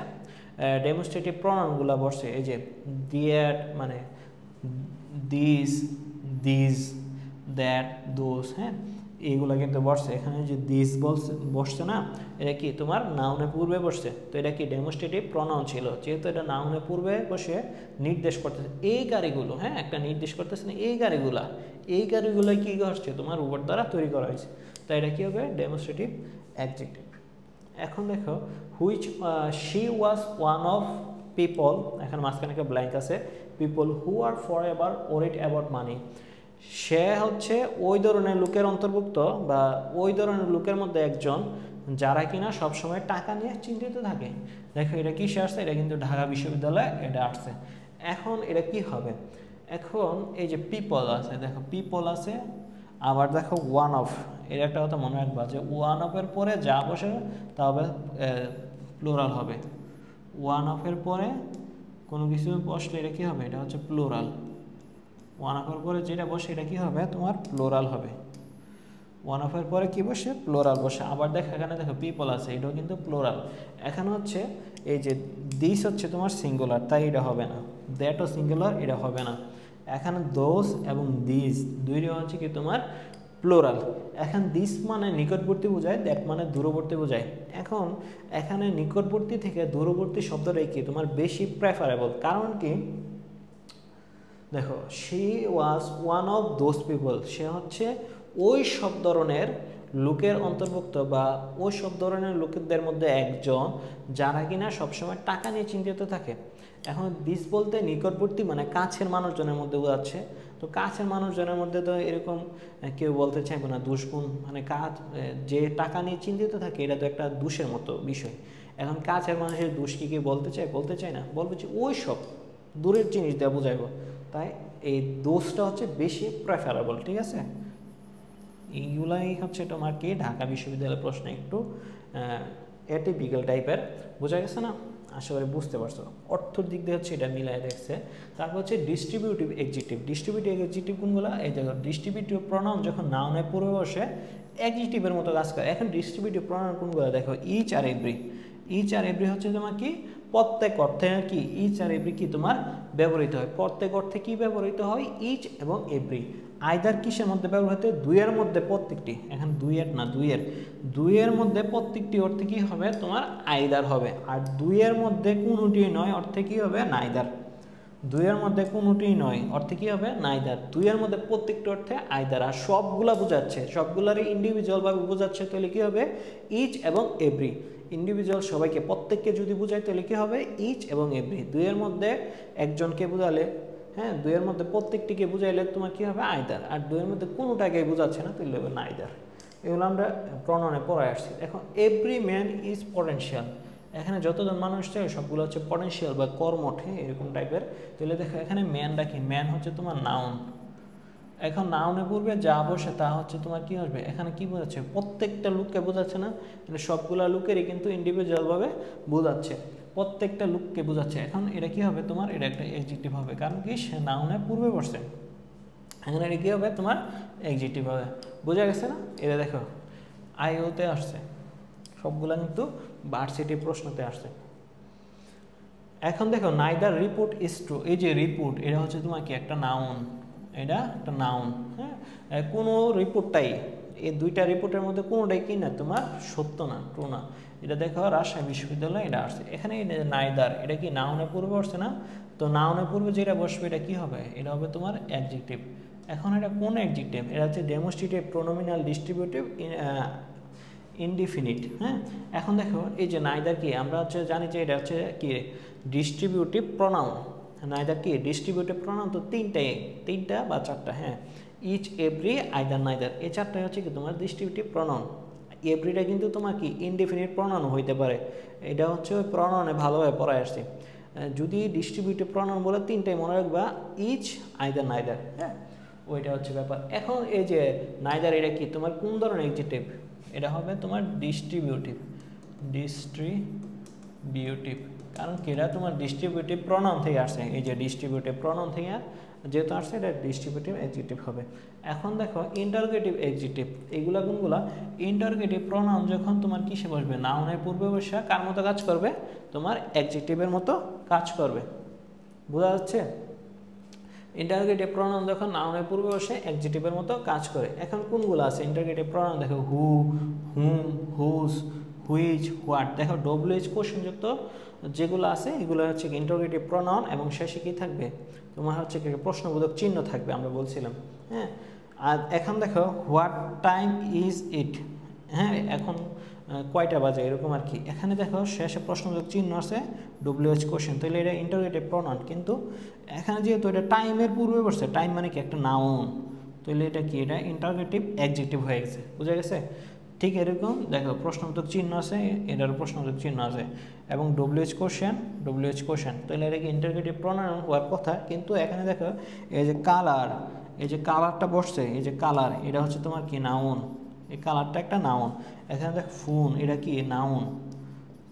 ডেমনস্ট্রেটিভ প্রনাউনগুলো বসছে, এই যে দ্যাট মানে দিস, দিস, দ্যাট, দোজ, হ্যাঁ, এইগুলো কিন্তু বসছে। এখানে যে দিস বসছে না, এটা কি তোমার নাউনের পূর্বে বসছে। তো এটা কি ডেমনস্ট্রেটিভ প্রনাউন ছিল, যেহেতু এটা নাউনের পূর্বে বসে নির্দেশ করতেছে এই গাড়িগুলো, হ্যাঁ, একটা নির্দেশ করতেছে না এই গাড়িগুলো কি করছে তোমার রোবট দ্বারা তৈরি করা হয়েছে। তাই এটা কি হবে? Demonstrative adjective. এখন দেখো which she was one of people, এখানে মাঝখানে একটা ব্ল্যাঙ্ক আছে, people who are for ever worried about money. সে হচ্ছে ওই ধরনের লোকের অন্তর্ভুক্ত বা ওই ধরনের লোকের মধ্যে একজন যারা কিনা সবসময় টাকা নিয়ে চিন্তিত থাকে। দেখো এটা কিসে আসছে? এটা কিন্তু ঢাকা বিশ্ববিদ্যালয়ে এটা আসছে। এখন এটা কি হবে? এখন এই যে পিপল আছে, দেখো পিপল আছে, আবার দেখো ওয়ান অফ, এর একটা কথা মনে রাখবা যে ওয়ান অফের পরে যা বসে তা হবে প্লুরাল হবে। ওয়ান অফের পরে কোনো কিছু বসলে এটা কী হবে? এটা হচ্ছে প্লুরাল। ওয়ান অফের পরে যেটা বসে এটা কি হবে? তোমার প্লুরাল হবে। ওয়ান অফের পরে কি বসে? প্লুরাল বসে। আবার দেখো এখানে দেখো পিপল আছে, এটাও কিন্তু প্লুরাল। এখানে হচ্ছে এই যে দিস হচ্ছে তোমার সিঙ্গুলার, তাই এটা হবে না। দ্যাটও সিঙ্গুলার, এটা হবে না। এখানে দোজ এবং দিস দুইটা হচ্ছে কি তোমার প্লুরাল। এখন দিস মানে নিকটবর্তী বোঝায়, দ্যাট মানে দূরবর্তী বোঝায়। এখন এখানে নিকটবর্তী থেকে দূরবর্তী শব্দটাই কি তোমার বেশি প্রেফারেবল। কারণ কি? দেখো she was one of those people, সে হচ্ছে ওই সব ধরনের লোকের অন্তর্ভুক্ত বা ওই সব ধরনের লোকেদের মধ্যে একজন যারা কিনা সবসময় টাকা নিয়ে চিন্তিত থাকে। এখন দিস বলতে নিকটবর্তী মানে কাছের মানুষজনের মধ্যে বোঝাচ্ছে। তো কাছের মানুষজনের মধ্যে তো এরকম কেউ বলতে চাইবে না দুষ্গুণ, মানে কাজ যে টাকা নিয়ে চিন্তিত থাকে এটা তো একটা দোষের মতো বিষয়। এখন কাছের মানুষের দোষ কি কেউ বলতে চায় না, বলবে যে ওই সব দূরের জিনিস দেওয়া বোঝাইব। তাই এই দোষটা হচ্ছে বেশি প্রেফারেবল, ঠিক আছে? এইগুলাই হচ্ছে তোমার কি ঢাকা বিশ্ববিদ্যালয়ের প্রশ্ন একটু অ্যাটিপিক্যাল টাইপের। বোঝা গেছে না? আশা করি বুঝতে পারছো। অর্থর দিক দিয়ে হচ্ছে এটা মিলাই দেখছে। তারপর হচ্ছে ডিস্ট্রিবিউটিভ এক্সিটিভ। ডিস্ট্রিবিউটিভ এক্সিটিভ কোনগুলো? এই দেখো ডিস্ট্রিবিউটিভ প্রনাউন যখন নাউনের পূর্বে বসে এক্সিটিভের মতো কাজ করে। এখন ডিস্ট্রিবিউটিভ প্রনাউন কোনগুলো? দেখো ইচ আর এভরি। ইচ আর এভরি হচ্ছে তোমার কি প্রত্যেক অর্থে কি ইচ আর এভরি কি তোমার ব্যবহৃত হয়। প্রত্যেক অর্থে কি ব্যবহৃত হয়? ইচ এবং এভরি। আইদার কিসের মধ্যে ব্যবহৃত হয়? দুইয়ের মধ্যে প্রত্যেকটি। এখন দুইয়ের না, দুইয়ের মধ্যে প্রত্যেকটি অর্থে কি হবে? তোমার আইদার হবে। আর দুইয়ের মধ্যে কোনোটি নয় অর্থে কি হবে? নাইদার। দুইয়ের মধ্যে কোনোটি নয় অর্থে কি হবে? নাইদার। দুইয়ের মধ্যে প্রত্যেকটি অর্থে আইদার। আর সবগুলা বোঝাচ্ছে, সবগুলারই ইন্ডিভিজুয়ালভাবে বোঝাচ্ছে, তাহলে কি হবে? ইচ এবং এভরি। ইন্ডিভিজুয়াল সবাইকে, প্রত্যেককে যদি বোঝায় তাহলে কি হবে? ইচ এবং এভরি। দুইয়ের মধ্যে একজনকে বোঝালে, হ্যাঁ, দুইয়ের মধ্যে প্রত্যেকটিকে বুঝাইলে তোমার কি হবে? আইদার। আর দুইয়ের মধ্যে কোনোটাকে বোঝাচ্ছে না তাহলে হবে নাইদার। এগুলো আমরা প্রণয়নে পড়ে আসছি। এখন এভরি ম্যান ইজ পটেনশিয়াল। এখানে যতজন মানুষ চাই সবগুলো হচ্ছে পটেনশিয়াল বা কর্মঠ, এরকম টাইপের। তাহলে দেখো এখানে ম্যান রাখি, ম্যান হচ্ছে তোমার নাউন। এখন নাউনের পূর্বে যা বসে তা হচ্ছে তোমার কি আসবে? এখানে কি বোঝাচ্ছে? প্রত্যেকটা লোককে বোঝাচ্ছে না, সবগুলা লোকেরই কিন্তু ইন্ডিভিজুয়ালভাবে বোঝাচ্ছে, প্রত্যেকটা লোককে বোঝাচ্ছে। এখন এটা কি হবে তোমার? এটা একটা অ্যাডজেক্টিভ হবে, কারণ কি সে নাউনের পূর্বে বসছে। এখানে এটা কি হবে তোমার অ্যাডজেক্টিভ হবে। বোঝা গেছে না? এটা দেখো আইওতে আসছে, সবগুলা কিন্তু ভার্সিটি প্রশ্নতে আসছে। এখন দেখো নাইদার রিপোর্ট ইজ ট্রু, এই যে রিপোর্ট এটা হচ্ছে তোমার কি একটা নাউন, এটা একটা নাউন। হ্যাঁ, কোনো রিপোর্টটাই, এই দুইটা রিপোর্টের মধ্যে কোনোটাই কি না তোমার সত্য না, ট্রু না। এটা দেখো রাজশাহী বিশ্ববিদ্যালয়ে এটা আসছে। এখানে নাইদার এটা কি নাউনের পূর্বে আসছে না, তো নাউনের পূর্বে যেটা বসবে এটা কি হবে, এটা হবে তোমার অ্যাডজেক্টিভ। এখন এটা কোন অ্যাডজেক্টিভ, এটা হচ্ছে ডেমনস্ট্রেটিভ প্রোনোমিনাল ডিস্ট্রিবিউটিভ ইনডিফিনিট। হ্যাঁ, এখন দেখো এই যে নাইদার কি আমরা হচ্ছে জানি যে এটা হচ্ছে কি ডিস্ট্রিবিউটিভ প্রোনাউন। নাইদার কি ডিস্ট্রিবিউটিভ প্রোনাউন, তো তিনটা বা চারটা, হ্যাঁ, ইচ এভরি আইদার নাইদার, এই চারটাই হচ্ছে কি তোমার ডিস্ট্রিবিউটিভ প্রোনাউন। এভরিটা কিন্তু তোমার কি ইনডিফিনিট প্রোনাউন হইতে পারে, এটা হচ্ছে ওই প্রোনাউনে ভালোভাবে পড়ায় আসছে। যদি ডিস্ট্রিবিউটিভ প্রোনাউন বলে তিনটাই মনে রাখবা, ইচ আইদার নাইদার। হ্যাঁ, ওইটা হচ্ছে ব্যাপার। এখন এই যে নাইদার এটা কি তোমার কোন ধরনের অ্যাডজেক্টিভ, এটা হবে তোমার ডিস্ট্রিবিউটিভ, কারণ কি এটা তোমার ডিস্ট্রিবিউটিভ প্রোনাউন থেকে আসছে, এই যে ডিস্ট্রিবিউটিভ প্রোনাউন থেকে যেহেতু আসছে এটা ডিস্ট্রিবিউটিভ অ্যাডজেক্টিভ হবে। এখন দেখো ইন্টারোগেটিভ অ্যাডজেক্টিভ, এগুলা কোনগুলা, ইন্টারোগেটিভ প্রোনাউন যখন তোমার কিসে বসবে, নাউনের পূর্বে বসে কার মতো কাজ করবে, তোমার অ্যাডজেক্টিভের মতো কাজ করবে। বোঝা যাচ্ছে? ইন্টারোগেটিভ প্রোনাউন যখন নাউনের পূর্বে বসে অ্যাডজেক্টিভের মতো কাজ করে। এখন কোনগুলো আছে ইন্টারোগেটিভ প্রোনাউন, দেখো হু, হুম, হুজ, হুইচ, হোয়াট। দেখো ডব্লিউএইচ কোশ্চেনযুক্ত যেগুলো আছে এগুলো হচ্ছে ইন্টারোগেটিভ প্রোনাউন, এবং শেষে কি থাকবে তোমার হচ্ছে প্রশ্নবোধক চিহ্ন থাকবে, আমরা বলছিলাম। হ্যাঁ, আর এখন দেখো হোয়াট টাইম ইজ ইট, হ্যাঁ, এখন কয়টা বাজে, এরকম আর কি। এখানে দেখো শেষে প্রশ্নবোধক চিহ্ন আছে, ডব্লিউএইচ কোশ্চেন, তাহলে এটা ইন্টারোগেটিভ প্রোনাউন। কিন্তু এখানে যেহেতু এটা টাইমের পূর্বে বসছে, টাইম মানে কি একটা নাউন, তাহলে এটা কি, এটা ইন্টারোগেটিভ অ্যাডজেক্টিভ হয়ে গেছে। বুঝা গেছে? ঠিক এরকম দেখো প্রশ্নবোধক চিহ্ন আছে, এটার প্রশ্নবোধক চিহ্ন আছে, এবং ডব্লিউএইচ কোশ্চেন, তাহলে এটা কি ইন্টারোগেটিভ প্রোনাউন হওয়ার কথা। কিন্তু এখানে দেখো এই যে কালার, এই যে কালারটা বসছে, এই যে কালার, এটা হচ্ছে তোমার কি নাউন, এই কালারটা একটা নাউন। এখানে দেখ ফোন, এটা কি নাউন,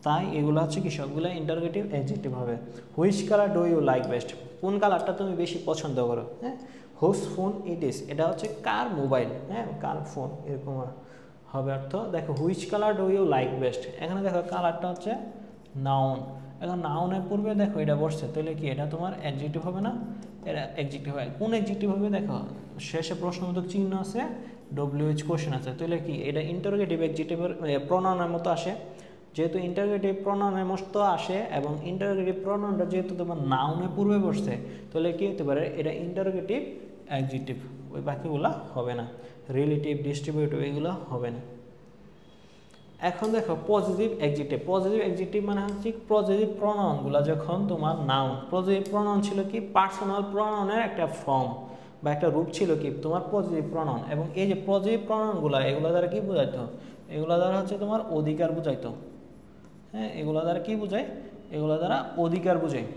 তাই এগুলো হচ্ছে কি সবগুলো ইন্টারোগেটিভ অ্যাডজেক্টিভ হবে। Which colour do you like best, কোন কালারটা তুমি বেশি পছন্দ করো। হ্যাঁ, হুজ ফোন ইট ইজ, এটা হচ্ছে কার মোবাইল, হ্যাঁ, কার ফোন, এরকম হবে অর্থ। দেখো which colour do you like best, এখানে দেখো কালারটা হচ্ছে নাউন। এখন নাউনের পূর্বে দেখো এটা বসছে, তাহলে কি এটা তোমার অ্যাডজেক্টিভ হবে না, এটা অ্যাডজেক্টিভ হয়। কোন অ্যাডজেক্টিভ হবে, দেখো শেষে প্রশ্নবোধক চিহ্ন আছে, ডব্লিউএইচ কোশ্চেন আছে, তাহলে কি এটা ইন্টারোগেটিভ অ্যাডজেক্টিভের প্রোনাউনের মতো আসে। যেহেতু ইন্টারোগেটিভ প্রোনাউনের মতো আসে এবং ইন্টারোগেটিভ প্রোনাউনটা যেহেতু তোমার নাউনের পূর্বে বসছে, তাহলে কি হতে পারে, এটা ইন্টারোগেটিভ অ্যাডজেক্টিভ, ওই বাকিগুলো হবে না, রিলেটিভ, ডিস্ট্রিবিউটিভ এগুলো হবে না। এখন দেখো পজিটিভ অ্যাডজেক্টিভ মানে হচ্ছে পজিটিভ প্রোনাউনগুলো যখন তোমার নাউন, পজিটিভ প্রোনাউন ছিল কি পার্সোনাল প্রোনাউনের একটা ফর্ম বা একটা রূপ ছিল কি তোমার পজিটিভ প্রোনাউন। এবং এই যে পজিটিভ প্রোনাউনগুলো এগুলো দ্বারা কি বোঝাইতো, এগুলো দ্বারা হচ্ছে তোমার অধিকার বুঝাইতো। হ্যাঁ, এগুলো দ্বারা কি বোঝায়, এগুলো দ্বারা অধিকার বোঝায়।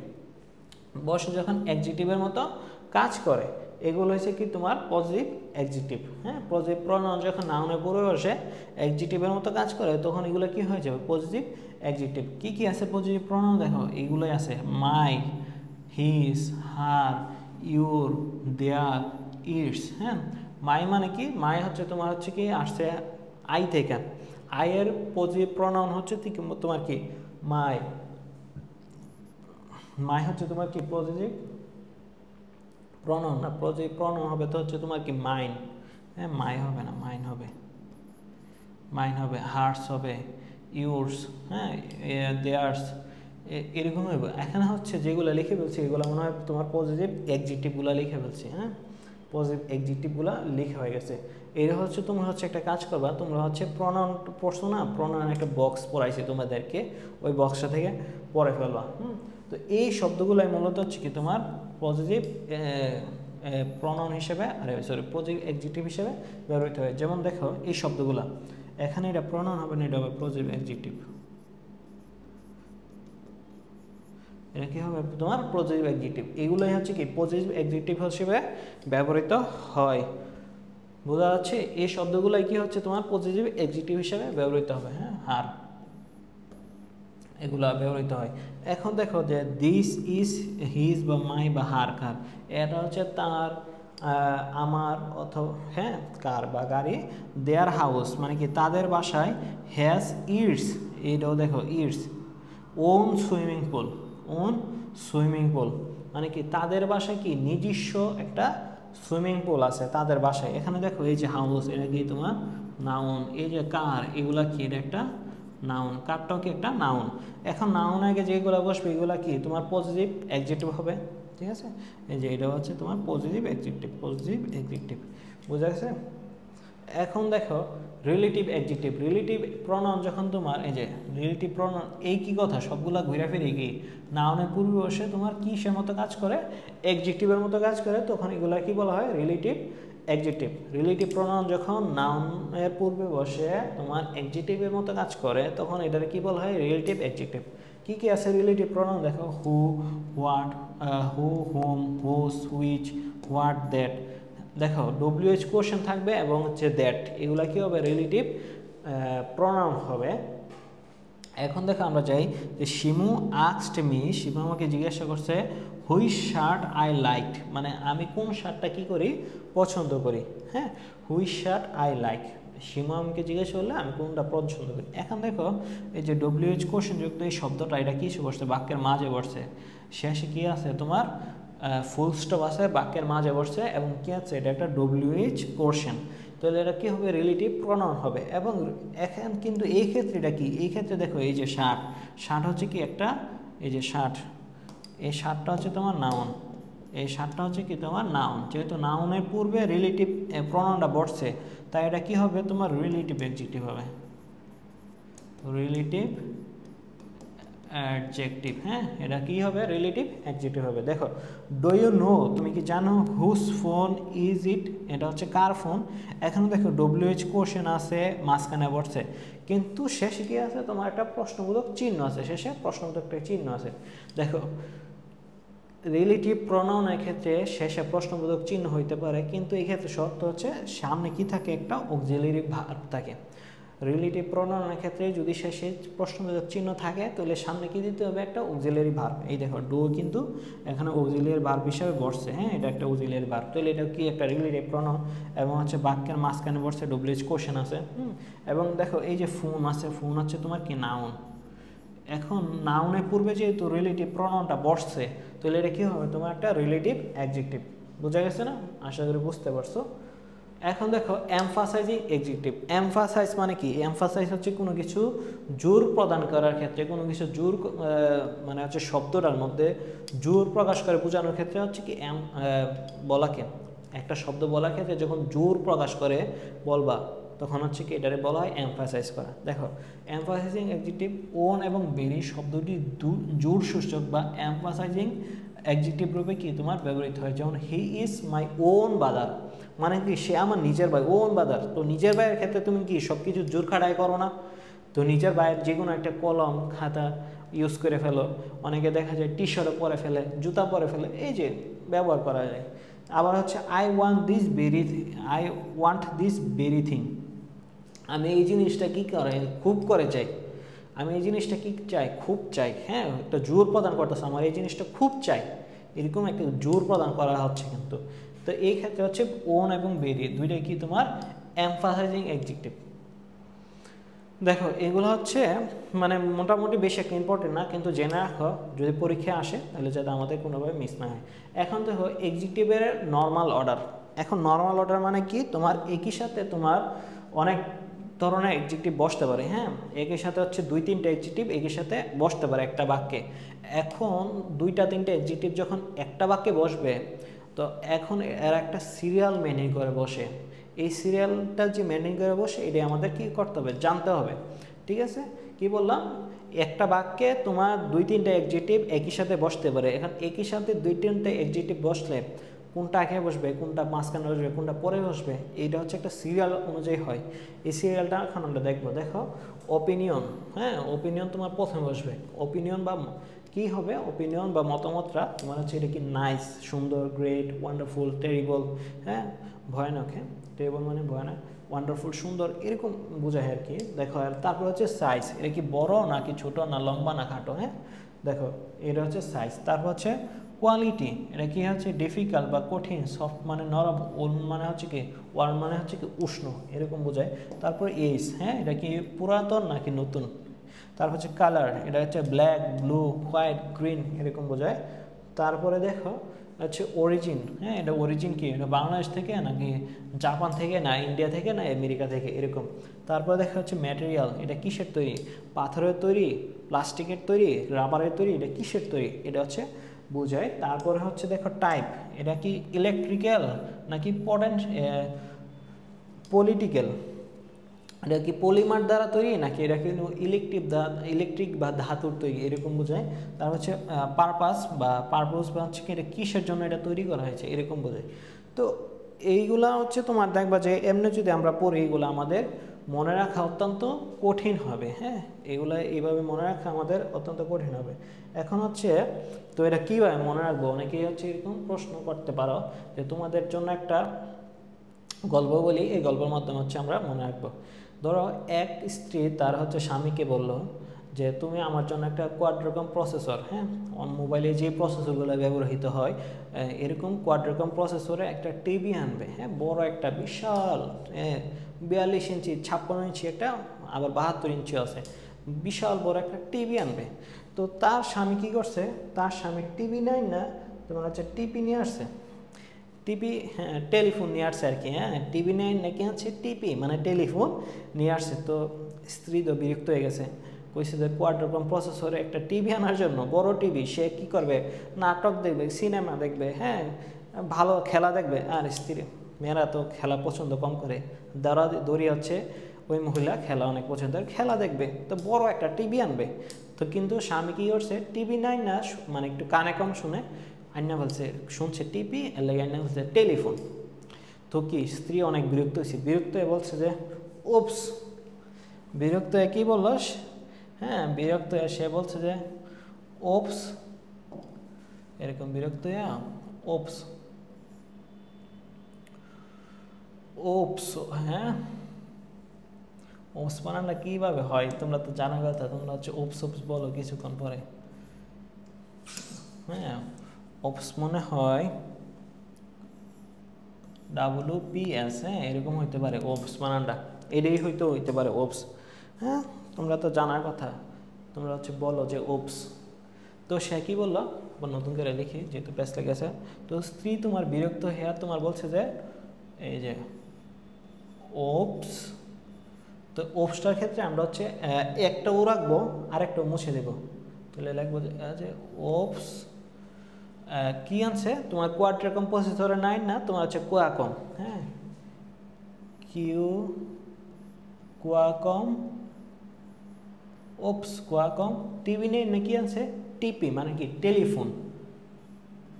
বসে যখন অ্যাডজেক্টিভের মতো কাজ করে, এগুলো হচ্ছে কি তোমার পজিটিভ অ্যাডজেক্টিভ। হ্যাঁ, পজিটিভ প্রোনাউন যখন নাউনের পূর্বে বসে অ্যাডজেক্টিভের মতো কাজ করে, তখন এগুলো কি হয়ে যাবে, পজিটিভ অ্যাডজেক্টিভ। কি কি আছে পজিটিভ প্রোনাউন, দেখো এইগুলোই আছে, my, his, her, your, their, its. হ্যাঁ, মাই মানে কি, মাই হচ্ছে তোমার হচ্ছে কি আসছে আই থেকে, আইয়ের পজিটিভ প্রোনাউন হচ্ছে তোমার কি মাই, মাই হচ্ছে তোমার কি পজিটিভ প্রোনাউন না, পজিটিভ প্রোনাউন হবে তো হচ্ছে তোমার কি মাইন। হ্যাঁ, মাই হবে না, মাইন হবে, হার্টস হবে, ইউর্স, হ্যাঁ, দেয়ার্স, এরকম হবে। এখানে হচ্ছে যেগুলো লিখে ফেলছি এগুলো মনে হয় তোমার পজিটিভ অ্যাডজেক্টিভগুলো লিখে ফেলছি। হ্যাঁ, পজিটিভ অ্যাডজেক্টিভগুলো লিখে হয়ে গেছে। এর হচ্ছে তোমরা হচ্ছে একটা কাজ করবা, তোমরা হচ্ছে প্রোনাউন পড়ছো না, প্রোনাউন একটা বক্স পড়াইছি তোমাদেরকে, ওই বক্সটা থেকে পড়ে ফেলবা। তো এই শব্দগুলোই মূলত হচ্ছে কি তোমার পজিটিভ প্রোনাউন হিসেবে, পজিটিভ অ্যাডজেক্টিভ হিসেবে ব্যবহৃত হয়। যেমন দেখো এই শব্দগুলো, এখানে এটা প্রোনাউন হবে না, এটা হবে পজিটিভ অ্যাডজেক্টিভ। এটা কি হবে তোমার পজিটিভ অ্যাডজেক্টিভ। এগুলোই হচ্ছে কি পজিটিভ অ্যাডজেক্টিভ হিসেবে ব্যবহৃত হয়। বোঝা যাচ্ছে? এই শব্দগুলোই কি হচ্ছে তোমার পজিটিভ অ্যাডজেক্টিভ হিসেবে ব্যবহৃত হবে। হ্যাঁ, হার, এগুলা ব্যবহৃত হয়। এখন দেখো যে দিস ইজ হিজ বা মাই বা হার কার, এটা হচ্ছে তার, আমার অথবা হ্যাঁ কার বা গাড়ি, দেয়ার হাউস মানে কি তাদের বাসায়, হ্যাজ ইটস, এইটাও দেখো its, own swimming pool, own swimming pool মানে কি তাদের বাসায় কি নিজস্ব একটা সুইমিং পুল আছে তাদের বাসায়। এখানে দেখো এই যে হাউস, এটা কি তোমার নাউন, এই যে কার এগুলা কি, এটা একটা নাউন, কারটাও কি একটা নাউন। এখন নাউন আগে যেগুলো বসবে এগুলা কি তোমার পজিটিভ অ্যাডজেক্টিভ হবে, ঠিক আছে। এই যে এটা হচ্ছে তোমার পজিটিভ অ্যাডজেক্টিভ, পজিটিভ অ্যাডজেক্টিভ, বোঝা গেছে। এখন দেখো রিলেটিভ অ্যাডজেক্টিভ, রিলেটিভ প্রনাউন যখন তোমার এই যে রিলেটিভ প্রনাউন, এই কি কথা সবগুলা ঘুরে ফিরে কি নাউনের পূর্বে বসে তোমার কিসের মতো কাজ করে, অ্যাডজেক্টিভের মতো কাজ করে, তখন এগুলা কি বলা হয় রিলেটিভ অ্যাডজেক্টিভ। রিলেটিভ প্রনাউন যখন নাউনের পূর্বে বসে তোমার অ্যাডজেক্টিভের মতো কাজ করে তখন এটার কি বলা হয় রিলেটিভ অ্যাডজেক্টিভ। কি কি আছে রিলেটিভ প্রনাউন দেখো, who, what, who, whom, whose, which, what, that. দেখো ডব্লিউএইচ কোশ্চেন থাকবে এবং হচ্ছে দ্যাট, এগুলা কি হবে রিলেটিভ প্রনাউন হবে। এখন দেখো আমরা যাই যে শিমু আস্কড মি, শিমু আমাকে জিজ্ঞাসা করছে হুইচ শার্ট আই লাইকড, মানে আমি কোন শার্টটা কি করি পছন্দ করি, হ্যাঁ which shirt I like, Shimu আমাকে জিজ্ঞাসা করলে আমি কোনটা পছন্দ করি। এখন দেখো এই যে ডব্লিউএইচ কোশ্চেন যুক্ত এই শব্দটা এটা কি বসছে বাক্যের মাঝে বসছে, শেষে কি আছে তোমার ফুল স্টপ আছে বাক্যের মাঝে বসছে এবং কি আছে এটা একটা ডব্লিউএইচ কোশ্চেন, তাহলে এটা কি হবে রিলেটিভ প্রনাউন হবে। এবং এখন কিন্তু এই ক্ষেত্রে এটা কি, এই ক্ষেত্রে দেখো এই যে শার্ট, শার্ট হচ্ছে কি একটা এই যে শার্ট, এই শার্টটা হচ্ছে তোমার নাউন, এই শার্টটা হচ্ছে কি তোমার নাউন, যেহেতু নাউনের পূর্বে রিলেটিভ প্রনাউনটা বসছে তাই এটা কি হবে তোমার রিলেটিভ অ্যাডজেক্টিভ হবে, রিলেটিভ অ্যাডজেক্টিভ। হ্যাঁ এটা কি হবে রিলেটিভ অ্যাডজেক্টিভ হবে। দেখো ডু ইউ নো, তুমি কি জানো হুজ ফোন ইজ ইট, এটা হচ্ছে কার ফোন। এখন দেখো ডব্লিউএইচ কোশ্চেন আছে মাঝখানে বসছে কিন্তু শেষে কি আছে তোমার একটা প্রশ্নবোধক চিহ্ন আছে, শেষে প্রশ্নবোধক একটা চিহ্ন আছে। দেখো রিলেটিভ প্রনাউনের ক্ষেত্রে শেষে প্রশ্নবোধক চিহ্ন হইতে পারে কিন্তু এই ক্ষেত্রে শর্ত হচ্ছে সামনে কি থাকে একটা অক্সিলারি ভার্ব থাকে। রিলেটিভ প্রনাউনের ক্ষেত্রে যদি শেষে প্রশ্নবোধক চিহ্ন থাকে তাহলে সামনে কি দিতে হবে একটা অক্সিলারি ভার্ব। এই দেখো ডু কিন্তু এখানে অক্সিলারি ভার্ব হিসেবে বসছে, হ্যাঁ এটা একটা অক্সিলারি ভার্ব, তাহলে এটা কি একটা রিলেটিভ প্রনাউন এবং হচ্ছে বাক্যের মাঝখানে বসছে ডব্লিউএইচ কোশ্চেন আছে। এবং দেখো এই যে ফোন আছে, ফোন হচ্ছে তোমার কি নাউন। এখন নাউনের পূর্বে যেহেতু রিলেটিভ প্রনাউনটা বসছে তাহলে এটা কি হবে তোমার একটা রিলেটিভ অ্যাডজেক্টিভ, বোঝা গেছে না, আশা করি বুঝতে পারছো। এখন দেখো এমফাসাইজিং অ্যাডজেক্টিভ, এমফাসাইজ মানে কি, এমফাসাইজ হচ্ছে কোনো কিছু জোর প্রদান করার ক্ষেত্রে, কোনো কিছু জোর মানে হচ্ছে শব্দটার মধ্যে জোর প্রকাশ করে বোঝানোর ক্ষেত্রে হচ্ছে কি বলাকে, একটা শব্দ বলার ক্ষেত্রে যখন জোর প্রকাশ করে বলবা তখন হচ্ছে কি এটারে বলা হয় এমফাসাইজ করা। দেখো এমফাসাইজিং অ্যাডজেক্টিভ ওন এবং ভেরি শব্দটি জোর সূচক বা এমফাসাইজিং অ্যাডজেক্টিভ রূপে কি তোমার ব্যবহৃত হয়। যেমন he is my own brother, মানে কি সে আমার নিজের ভাই, ওন ব্রাদার। তো নিজের ভাইয়ের ক্ষেত্রে তুমি কি সব কিছু জোর খাটাই করো না, তো নিজের ভাইয়ের যে কোনো একটা কলম খাতা ইউজ করে ফেলো, অনেকে দেখা যায় টি শার্টও পরে ফেলে, জুতা পরে ফেলে, এই যে ব্যবহার করা যায়। আবার হচ্ছে I want this very thing, আমি এই জিনিসটা কি করে খুব করে চাই, আমি এই জিনিসটা কি চাই খুব চাই, হ্যাঁ একটা জোর প্রদান করতেছে আমার এই জিনিসটা খুব চাই, এরকম একটা জোর প্রদান করা হচ্ছে কিন্তু। তো এই ক্ষেত্রে হচ্ছে ওন এবং ভেরি দুইটাই কি তোমার এমফাসাইজিং অ্যাডজেক্টিভ। দেখো এগুলো হচ্ছে মানে মোটামুটি বেশি একটা ইম্পর্টেন্ট না কিন্তু জেনে রাখো যদি পরীক্ষায় আসে তাহলে যাতে আমাদের কোনোভাবে মিস না হয়। এখন দেখো এক্সিকিউটিভের নর্মাল অর্ডার, এখন নর্মাল অর্ডার মানে কি তোমার একই সাথে তোমার অনেক ধরনের অ্যাডজেক্টিভ বসতে পারে, হ্যাঁ একই সাথে হচ্ছে 2-3টা অ্যাডজেক্টিভ একই সাথে বসতে পারে একটা বাক্যে। এখন 2-3টা অ্যাডজেক্টিভ যখন একটা বাক্যে বসবে তো এখন এর একটা সিরিয়াল মেনটেন করে বসে, এই সিরিয়ালটা যে মেনটেন করে বসে এটাই আমাদের কি করতে হবে জানতে হবে, ঠিক আছে। কি বললাম একটা বাক্যে তোমার 2-3টা অ্যাডজেক্টিভ একই সাথে বসতে পারে, এখন একই সাথে 2-3টা অ্যাডজেক্টিভ বসলে কোনটা আগে বসবে কোনটা মাঝখানে বসবে কোনটা পরে বসবে এইটা হচ্ছে একটা সিরিয়াল অনুযায়ী হয়। এই সিরিয়ালটা এখন আমরা দেখবো। দেখো অপিনিয়ন, হ্যাঁ অপিনিয়ন তোমার প্রথমে বসবে, অপিনিয়ন বা কি হবে অপিনিয়ন বা মতামতটা তোমার হচ্ছে এটা কি নাইস সুন্দর, গ্রেট, ওয়ান্ডারফুল, টেরিবল, হ্যাঁ ভয়ানক, হ্যাঁ টেরিবল মানে ভয়ানক, ওয়ান্ডারফুল সুন্দর এরকম বোঝায় আর কি। দেখো আর তারপর হচ্ছে সাইজ, এটা কি বড় নাকি ছোট না লম্বা না খাটো, হ্যাঁ দেখো এটা হচ্ছে সাইজ। তারপর হচ্ছে কোয়ালিটি, এটা কি হচ্ছে ডিফিকাল্ট বা কঠিন, সফট মানে নরম, ওল্ড মানে হচ্ছে কি ওয়ার্ম মানে হচ্ছে কি উষ্ণ, এরকম বোঝায়। তারপর এজ, হ্যাঁ এটা কি পুরাতন নাকি নতুন। তারপর হচ্ছে কালার, এটা হচ্ছে ব্ল্যাক, ব্লু, হোয়াইট, গ্রিন, এরকম বোঝায়। তারপরে দেখো হচ্ছে অরিজিন, হ্যাঁ এটা অরিজিন কি, এটা বাংলাদেশ থেকে নাকি জাপান থেকে না ইন্ডিয়া থেকে না আমেরিকা থেকে, এরকম। তারপরে দেখা হচ্ছে ম্যাটেরিয়াল, এটা কিসের তৈরি, পাথরের তৈরি, প্লাস্টিকের তৈরি, রাবারের তৈরি, এটা কিসের তৈরি, এটা হচ্ছে বোঝায়। তারপরে হচ্ছে দেখো টাইপ, এটা কি ইলেকট্রিক্যাল নাকি পলিটিক্যাল, এটা কি পলিমার দ্বারা তৈরি নাকি এটা কি ইলেকট্রিক বা ধাতুর তৈরি, এরকম বোঝায়। তারপর হচ্ছে পারপাস বা হচ্ছে কি এটা কিসের জন্য এটা তৈরি করা হয়েছে, এরকম বোঝায়। তো এইগুলা হচ্ছে তোমার দেখবা যে এমনি যদি আমরা পড়ি এইগুলো আমাদের মনে রাখা অত্যন্ত কঠিন হবে, হ্যাঁ এগুলো এইভাবে মনে রাখা আমাদের অত্যন্ত কঠিন হবে। এখন হচ্ছে তো এটা কীভাবে মনে রাখবো, অনেকেই হচ্ছে এরকম প্রশ্ন করতে পারো যে তোমাদের জন্য একটা গল্প বলি, এই গল্পের মাধ্যমে হচ্ছে আমরা মনে রাখবো। ধরো এক স্ত্রী তার হচ্ছে স্বামীকে বলল যে তুমি আমার জন্য একটা কোয়াড্রোকম প্রসেসর, হ্যাঁ মোবাইলে যে প্রসেসরগুলো ব্যবহৃত হয় এরকম কোয়াড্রোকম প্রসেসরে একটা টিভি আনবে, হ্যাঁ বড় একটা বিশাল 42 ইঞ্চি 56 ইঞ্চি একটা, আবার 72 ইঞ্চি আছে, বিশাল বড় একটা টিভি আনবে। তো তার স্বামী কী করছে, তার স্বামী টিভি নেয় না, তোমার হচ্ছে টিভি নিয়ে আসছে, টিপি, হ্যাঁ টেলিফোন নিয়ে আসছে আর কি, হ্যাঁ টিভি নেয় নাকি হচ্ছে টিপি মানে টেলিফোন নিয়ে আসছে। তো স্ত্রী তো বিরক্ত হয়ে গেছে, কইছে যে কোয়াড্রোকম প্রসেসরে একটা টিভি আনার জন্য, বড় টিভি, সে কি করবে নাটক দেখবে, সিনেমা দেখবে, হ্যাঁ ভালো খেলা দেখবে। আর স্ত্রী মেয়েরা তো খেলা পছন্দ কম করে, দৌড়ি হচ্ছে ওই মহিলা খেলা অনেক পছন্দ, খেলা দেখবে, তো বড় একটা টিভি আনবে। তো কিন্তু স্বামী কী করছে, টিভি নাই না, মানে একটু কানে কম শুনে আইনা বলছে, শুনছে টিপি এর লাগে আইনা বলছে টেলিফোন। তো কি স্ত্রী অনেক বিরক্ত হয়েছে, বিরক্ত হয়ে বলছে যে ওপস, বিরক্ত হয়ে কী বললো, হ্যাঁ বিরক্ত হয়ে সে বলছে যে ওপস, এরকম বিরক্ত হয়ে ওপস, ওপস, হ্যাঁ ওপস বানানটা কীভাবে হয় তোমরা তো জানার কথা, তোমরা হচ্ছে ওপস ওপস বলো কিছুক্ষণ পরে, হ্যাঁ ওপস মনে হয় WPS, হ্যাঁ এরকম হইতে পারে ওপস বানানটা, এটাই হইতে পারে ওপস, হ্যাঁ তোমরা তো জানার কথা, তোমরা হচ্ছে বলো যে ওপস। তো সে কী বললো, আবার নতুন করে লিখি যেহেতু প্যাচ লেগেছে। তো স্ত্রী তোমার বিরক্ত হয়ে তোমার বলছে যে এই যে ওপস, তো ওপসটার ক্ষেত্রে আমরা হচ্ছে একটা ও রাখবো আর একটা মুছে দেবো, তাহলে লিখবো যে ওপস কি আনছে তোমার কোয়াড্রোকম প্রসেসরে 9 না, তোমার হচ্ছে কোয়াকম, হ্যাঁ কোয়াকম, ওপস কোয়াকম, টিভি নেই না কি আনছে টিপি মানে কি টেলিফোন,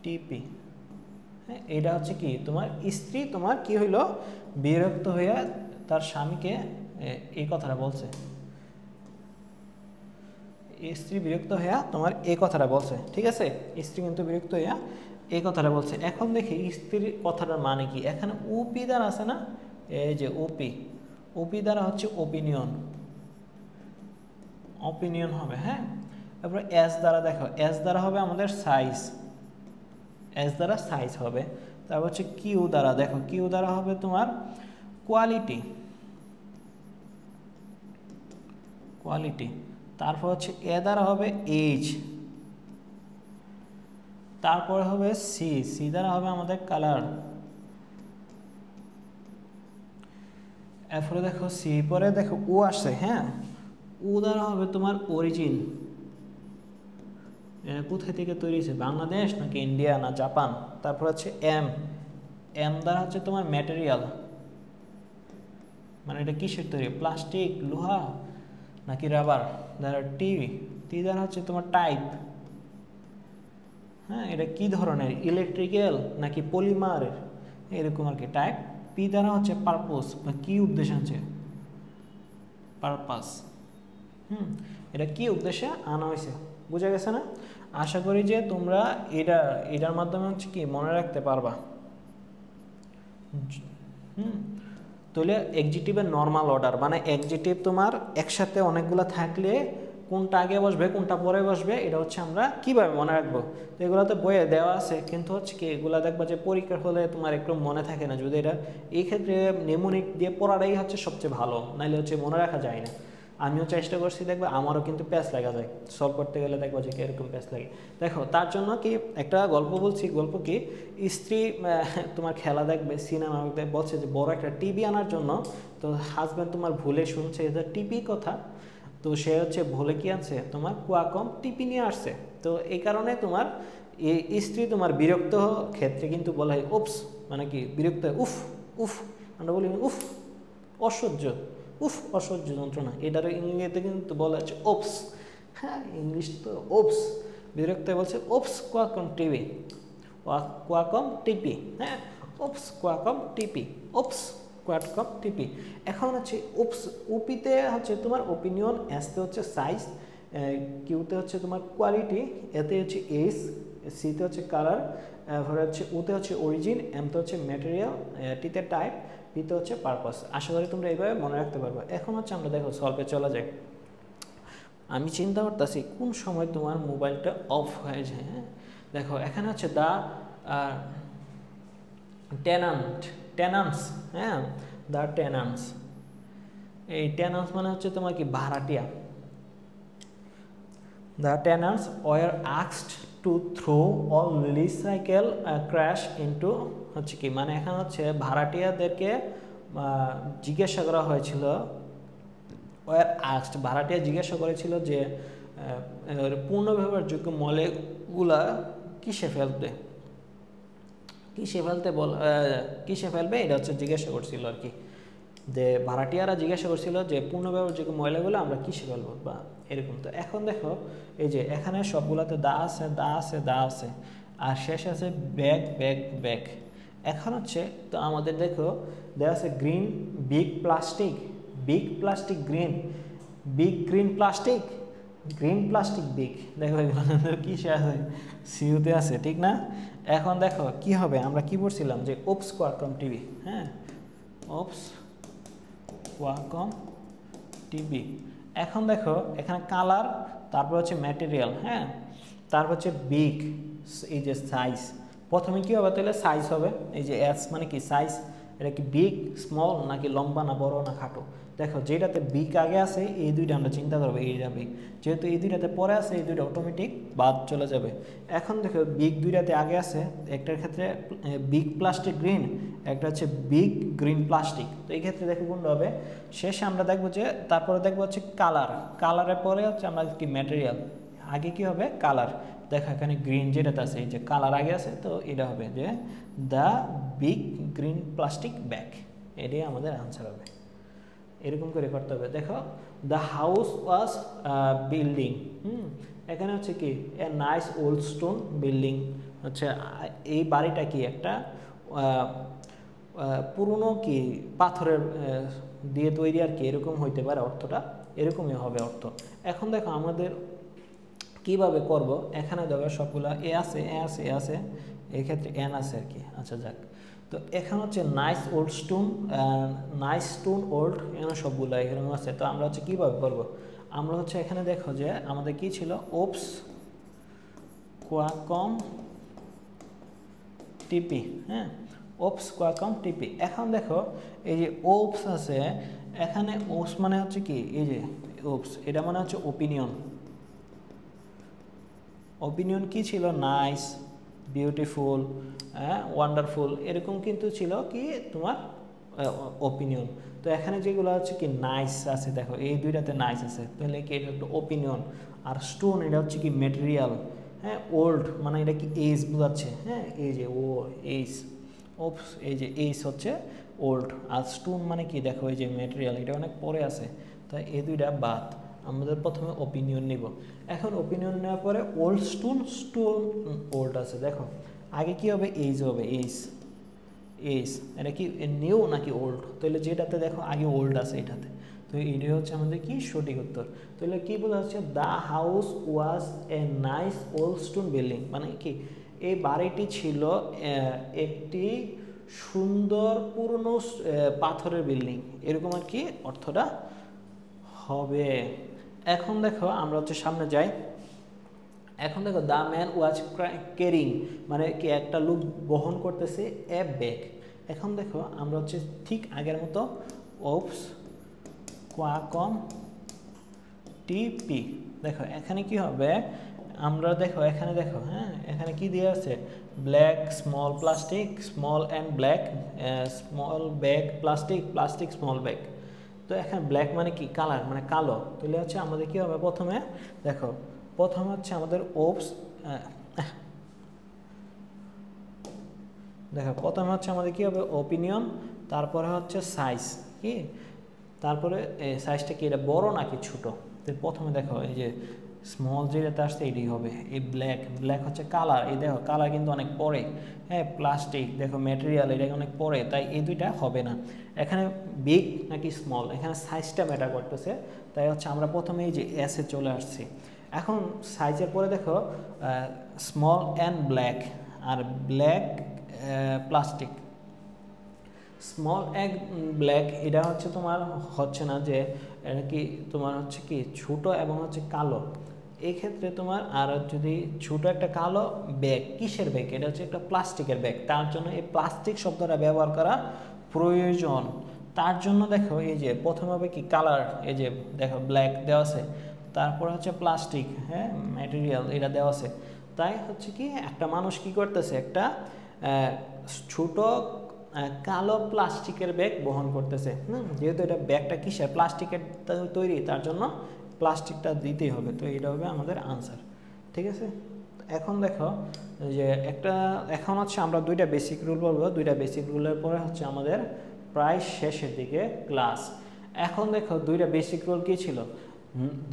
টিপি, হ্যাঁ এটা হচ্ছে কি তোমার স্ত্রী তোমার কি হইলো বিরক্ত হইয়া তার স্বামীকে এই কথাটা বলছে, স্ত্রী বিরক্ত হইয়া তোমার এই কথাটা বলছে, ঠিক আছে স্ত্রী কিন্তু বিরক্ত হইয়া এই কথাটা বলছে। এখন দেখি স্ত্রীর কথাটার মানে কি, এখানে ওপি দ্বারা আছে না, এই যে ওপি দ্বারা হচ্ছে ওপিনিয়ন, অপিনিয়ন হবে, হ্যাঁ তারপরে এস দ্বারা দেখো, এস দ্বারা হবে আমাদের সাইজ, এস দ্বারা সাইজ হবে। তারপর হচ্ছে কিউ দ্বারা দেখো, কিউ দ্বারা হবে তোমার কোয়ালিটি, কোয়ালিটি। তারপর হচ্ছে এ দ্বারা হবে এজ, তারপরে হবে সি, সি দ্বারা হবে আমাদের কালার, এরপরে দেখো সি পরে দেখো ও আসছে, হ্যাঁ ও দ্বারা হবে তোমার অরিজিন, কোথায় থেকে তৈরি হয়েছে বাংলাদেশ নাকি ইন্ডিয়া না জাপান। তারপর হচ্ছে এম, এম দ্বারা হচ্ছে তোমার ম্যাটেরিয়াল, মানে এটা কিসের তৈরি প্লাস্টিক লোহা নাকি রাবার। দ্বারা টি, টি দ্বারা হচ্ছে তোমার টাইপ, হ্যাঁ এটা কি ধরনের ইলেকট্রিক্যাল নাকি পলিমার, এরকম আর কি টাইপ। পি দ্বারা হচ্ছে পারপোজ বা কি উদ্দেশ্য আছে পারপাস, এটা কি উদ্দেশ্যে আনা হয়েছে, বুঝা গেছে না। আশা করি যে তোমরা এটার মাধ্যমে হচ্ছে কি মনে রাখতে পারবা। তাহলে এক্সিটিভের নর্মাল অর্ডার মানে এক্সিটিভ তোমার একসাথে অনেকগুলো থাকলে কোনটা আগে বসবে কোনটা পরে বসবে এটা হচ্ছে আমরা কিভাবে মনে রাখবো। তো এগুলো তো বইয়ে দেওয়া আছে, কিন্তু হচ্ছে কি এগুলো দেখবা যে পরীক্ষার হলে তোমার একটু মনে থাকে না, যদি এটা এই ক্ষেত্রে নেমোনিক দিয়ে পড়াটাই হচ্ছে সবচেয়ে ভালো, নাহলে হচ্ছে মনে রাখা যায় না। আমিও চেষ্টা করছি, দেখবে আমারও কিন্তু প্যাচ লাগা যায় সলভ করতে গেলে, দেখবো যে এরকম প্যাচ লাগে। দেখো তার জন্য কি একটা গল্প বলছি, গল্প কি স্ত্রী তোমার খেলা দেখবে সিনেমা বলছে যে বড় একটা টিভি আনার জন্য, তো হাজব্যান্ড তোমার ভুলে শুনছে এটা টিভি কথা, তো সে হচ্ছে ভুলে কি আনছে তোমার কোয়াকম টিপি নিয়ে আসছে। তো এই কারণে তোমার এই স্ত্রী তোমার বিরক্ত ক্ষেত্রে কিন্তু বলা হয় উপস, মানে কি বিরক্ত, উফ উফ, আমরা বলি উফ অসহ্য, উফ অসহ্য যন্ত্রণা, এটার ইংরেজিতে কিন্তু বলা হচ্ছে ওপস। হ্যাঁ ইংলিশ তো ওপস, বিরক্ত বলছে ওপস কোয়াকম টিভি, কোয়াকম টিপি, হ্যাঁ ওপস কোয়াকম টিপি, ওপস কোয়াকম টিপি। এখন হচ্ছে উপস, উপিতে হচ্ছে তোমার ওপিনিয়ন, এসতে হচ্ছে সাইজ, কিউতে হচ্ছে তোমার কোয়ালিটি, এতে হচ্ছে এস, সিতে হচ্ছে কালার, এরপরে হচ্ছে ওতে হচ্ছে অরিজিন, এমতে হচ্ছে ম্যাটেরিয়াল, টিতে টাইপ, পিতে হচ্ছে পারপাস। আশা করি তোমরা এইভাবে মনে রাখতে পারবে। এখন হচ্ছে আমরা দেখো সলভে চলা যায়। আমি চিন্তা করতেছি কোন সময় তোমার মোবাইলটা অফ হয়ে যায়। হ্যাঁ দেখো এখানে হচ্ছে দা টেনান্টস, হ্যাঁ দা টেনান্টস, এই টেনান্টস মানে হচ্ছে তোমার কি ভাড়াটিয়া। The tenants were asked to throw all recycle trash into হচ্ছে কি, মানে এখানে হচ্ছে ভাড়াটিয়াদেরকে জিজ্ঞাসা করা হয়েছিল, ওয়ার আস্কড ভাড়াটিয়া জিজ্ঞাসা করেছিল যে পূর্ণ ব্যবহারযোগ্য ময়লাগুলা কিসে ফেলতে, কিসে ফেলবে এটা হচ্ছে জিজ্ঞাসা করছিল আর কি, যে ভাড়াটিয়ারা জিজ্ঞাসা করছিল যে পূর্ণ ব্যবহারযোগ্য ময়লাগুলো আমরা কিসে ফেলবো বা এরকম। তো এখন দেখো এই যে এখানে সবগুলোতে দা আছে, দা আছে, দা আছে, আর শেষ আছে ব্যাগ ব্যাগ ব্যাগ। এখন হচ্ছে তো আমাদের দেখো দেওয়া আছে green big plastic, big plastic green, big green plastic, green plastic big, দেখো এগুলো কিসে আছে, সিউতে আছে, ঠিক না? এখন দেখো কি হবে, আমরা কি পড়ছিলাম যে ওপস কোয়াকম টিভি, হ্যাঁ ওপস কোয়াকম টিভি। এখন দেখো এখানে কালার, তারপর হচ্ছে ম্যাটেরিয়াল, হ্যাঁ তারপর হচ্ছে বিগ, এই যে সাইজ, প্রথমে কি হবে তাহলে সাইজ হবে, এই যে এস মানে কি সাইজ, এটা কি বিগ স্মল নাকি লম্বা না বড় না খাটো। দেখো যেটাতে বিগ আগে আছে এই দুইটা আমরা চিন্তা করবো, এইটা বিগ, যেহেতু এই দুইটাতে পরে আছে এই দুইটা অটোমেটিক বাদ চলে যাবে। এখন দেখো বিগ দুইটাতে আগে আছে, একটার ক্ষেত্রে বিগ প্লাস্টিক গ্রিন, একটা হচ্ছে বিগ গ্রিন প্লাস্টিক, তো এই ক্ষেত্রে দেখো কোনটা হবে, শেষে আমরা দেখবো যে তারপরে দেখবো হচ্ছে কালার, কালারের পরে হচ্ছে আমরা কি ম্যাটেরিয়াল, আগে কি হবে কালার। দেখো এখানে গ্রিন যেটাতে আছে এই যে কালার আগে আছে, তো এটা হবে যে the big green plastic bag, এটাই আমাদের আনসার হবে। এরকম করে করতে হবে। দেখো দ্য হাউস ওয়াজ বিল্ডিং, এখানে হচ্ছে কি a nice old stone building, হচ্ছে এই বাড়িটা কি একটা পুরনো কি পাথরের দিয়ে তৈরি আর কি, এরকম হইতে পারে অর্থটা, এরকমই হবে অর্থ। এখন দেখো আমাদের কিভাবে করব, এখানে দেখো সবগুলা এ আছে, এ আছে, এ আছে, এক্ষেত্রে এন আছে আর কি। আচ্ছা যাক, তো এখানে হচ্ছে nice old stone, nice stone old, এখানে সবগুলো এরকম আছে। তো আমরা হচ্ছে কীভাবে করব, আমরা হচ্ছে এখানে দেখো যে আমাদের কি ছিল ওপস কোয়াকম টিপি, হ্যাঁ ওপস কোয়াকম টিপি। এখন দেখো এই যে ওপস আছে, এখানে ওপস মানে হচ্ছে কি এই যে ওপস, এটা মানে হচ্ছে ওপিনিয়ন, ওপিনিয়ন কি ছিল নাইস, বিউটিফুল, ওয়ান্ডারফুল, এরকম কিন্তু ছিল কি তোমার ওপিনিয়ন। তো এখানে যেগুলো হচ্ছে কি নাইস আছে, দেখো এই দুইটাতে নাইস আছে, তাহলে কি এটা একটা ওপিনিয়ন। আর স্টোন এটা হচ্ছে কি ম্যাটেরিয়াল, হ্যাঁ ওল্ড মানে এটা কি এজ বোঝাচ্ছে, হ্যাঁ এই যে ও এইস, ওপস এই যে এইস হচ্ছে ওল্ড, আর স্টোন মানে কি দেখো এই যে ম্যাটেরিয়াল, এটা অনেক পরে আছে, তাই এই দুইটা বাদ, আমাদের প্রথমে ওপিনিয়ন নিব। এখন ওপিনিয়ন নেওয়ার পরে ওল্ড স্টোন, স্টোন ওল্ড আছে, দেখো আগে কি হবে এইজ হবে, এইজ এইজ, এটা কি নিউ নাকি ওল্ড, তাহলে যেটাতে দেখো আগে ওল্ড আছে এটাতে, তো এটাই হচ্ছে আমাদের কি সঠিক উত্তর। তাহলে কি বোঝা যাচ্ছে, the house was a nice old stone building, মানে কি এই বাড়িটি ছিল একটি সুন্দর পুরনো পাথরের বিল্ডিং, এরকম আর কি অর্থটা হবে। এখন দেখো আমরা হচ্ছে সামনে যাই। এখন দেখো দ্য ম্যান ওয়াজ ক্যারিং, মানে কি একটা লোক বহন করতেছে এ ব্যাগ। এখন দেখো আমরা হচ্ছে ঠিক আগের মতো ওপস কোয়াকম টিপি। দেখো এখানে কি হবে, আমরা দেখো এখানে দেখো, হ্যাঁ এখানে কি দিয়ে আছে, black small plastic small and black small bag plastic plastic small bag. তো এখানে ব্ল্যাক মানে কি কালার, মানে কালো। তাহলে হচ্ছে আমাদের কি হবে, প্রথমে দেখো প্রথমে হচ্ছে আমাদের ওপস, দেখো প্রথমে হচ্ছে আমাদের কি হবে ওপিনিয়ন, তারপরে হচ্ছে সাইজ কি, তারপরে সাইজটা কি এটা বড় নাকি ছোট। তো প্রথমে দেখো এই যে স্মল যেটাতে আসছে এটাই হবে, এই ব্ল্যাক, ব্ল্যাক হচ্ছে কালার, এই দেখো কালার কিন্তু অনেক পরে, হ্যাঁ প্লাস্টিক দেখো ম্যাটেরিয়াল এটা অনেক পরে, তাই এই দুইটা হবে না। এখানে বিগ নাকি স্মল, এখানে সাইজটা ম্যাটার করতেছে, তাই হচ্ছে আমরা প্রথমে এই যে এসে চলে আসছি। এখন সাইজের পরে দেখো স্মল অ্যান্ড ব্ল্যাক, আর black plastic. Small and black এটা হচ্ছে তোমার হচ্ছে না যে এটা কি তোমার হচ্ছে কি ছোট এবং হচ্ছে কালো, এই ক্ষেত্রে তোমার আর যদি ছোট একটা কালো ব্যাগ, কিসের ব্যাগ, এটা হচ্ছে একটা প্লাস্টিকের ব্যাগ, তার জন্য এই প্লাস্টিক শব্দটা ব্যবহার করা প্রয়োজন। তার জন্য দেখো এই যে প্রথমে হবে কি কালার, এই যে দেখো ব্ল্যাক দেওয়া আছে, তারপরে হচ্ছে প্লাস্টিক, হ্যাঁ ম্যাটেরিয়াল এটা দেওয়া আছে। তাই হচ্ছে কি একটা মানুষ কি করতেছে, একটা ছোট কালো প্লাস্টিকের ব্যাগ বহন করতেছে। যেহেতু এটা ব্যাগটা কিসের, প্লাস্টিকের তৈরি, তার জন্য প্লাস্টিকটা দিতেই হবে। তো এটা হবে আমাদের আনসার, ঠিক আছে। এখন দেখো যে এখন হচ্ছে আমরা দুইটা বেসিক রুল বলবো, দুইটা বেসিক রুলের পরে হচ্ছে আমাদের প্রায় শেষের দিকে ক্লাস। এখন দেখো দুইটা বেসিক রুল কি ছিল,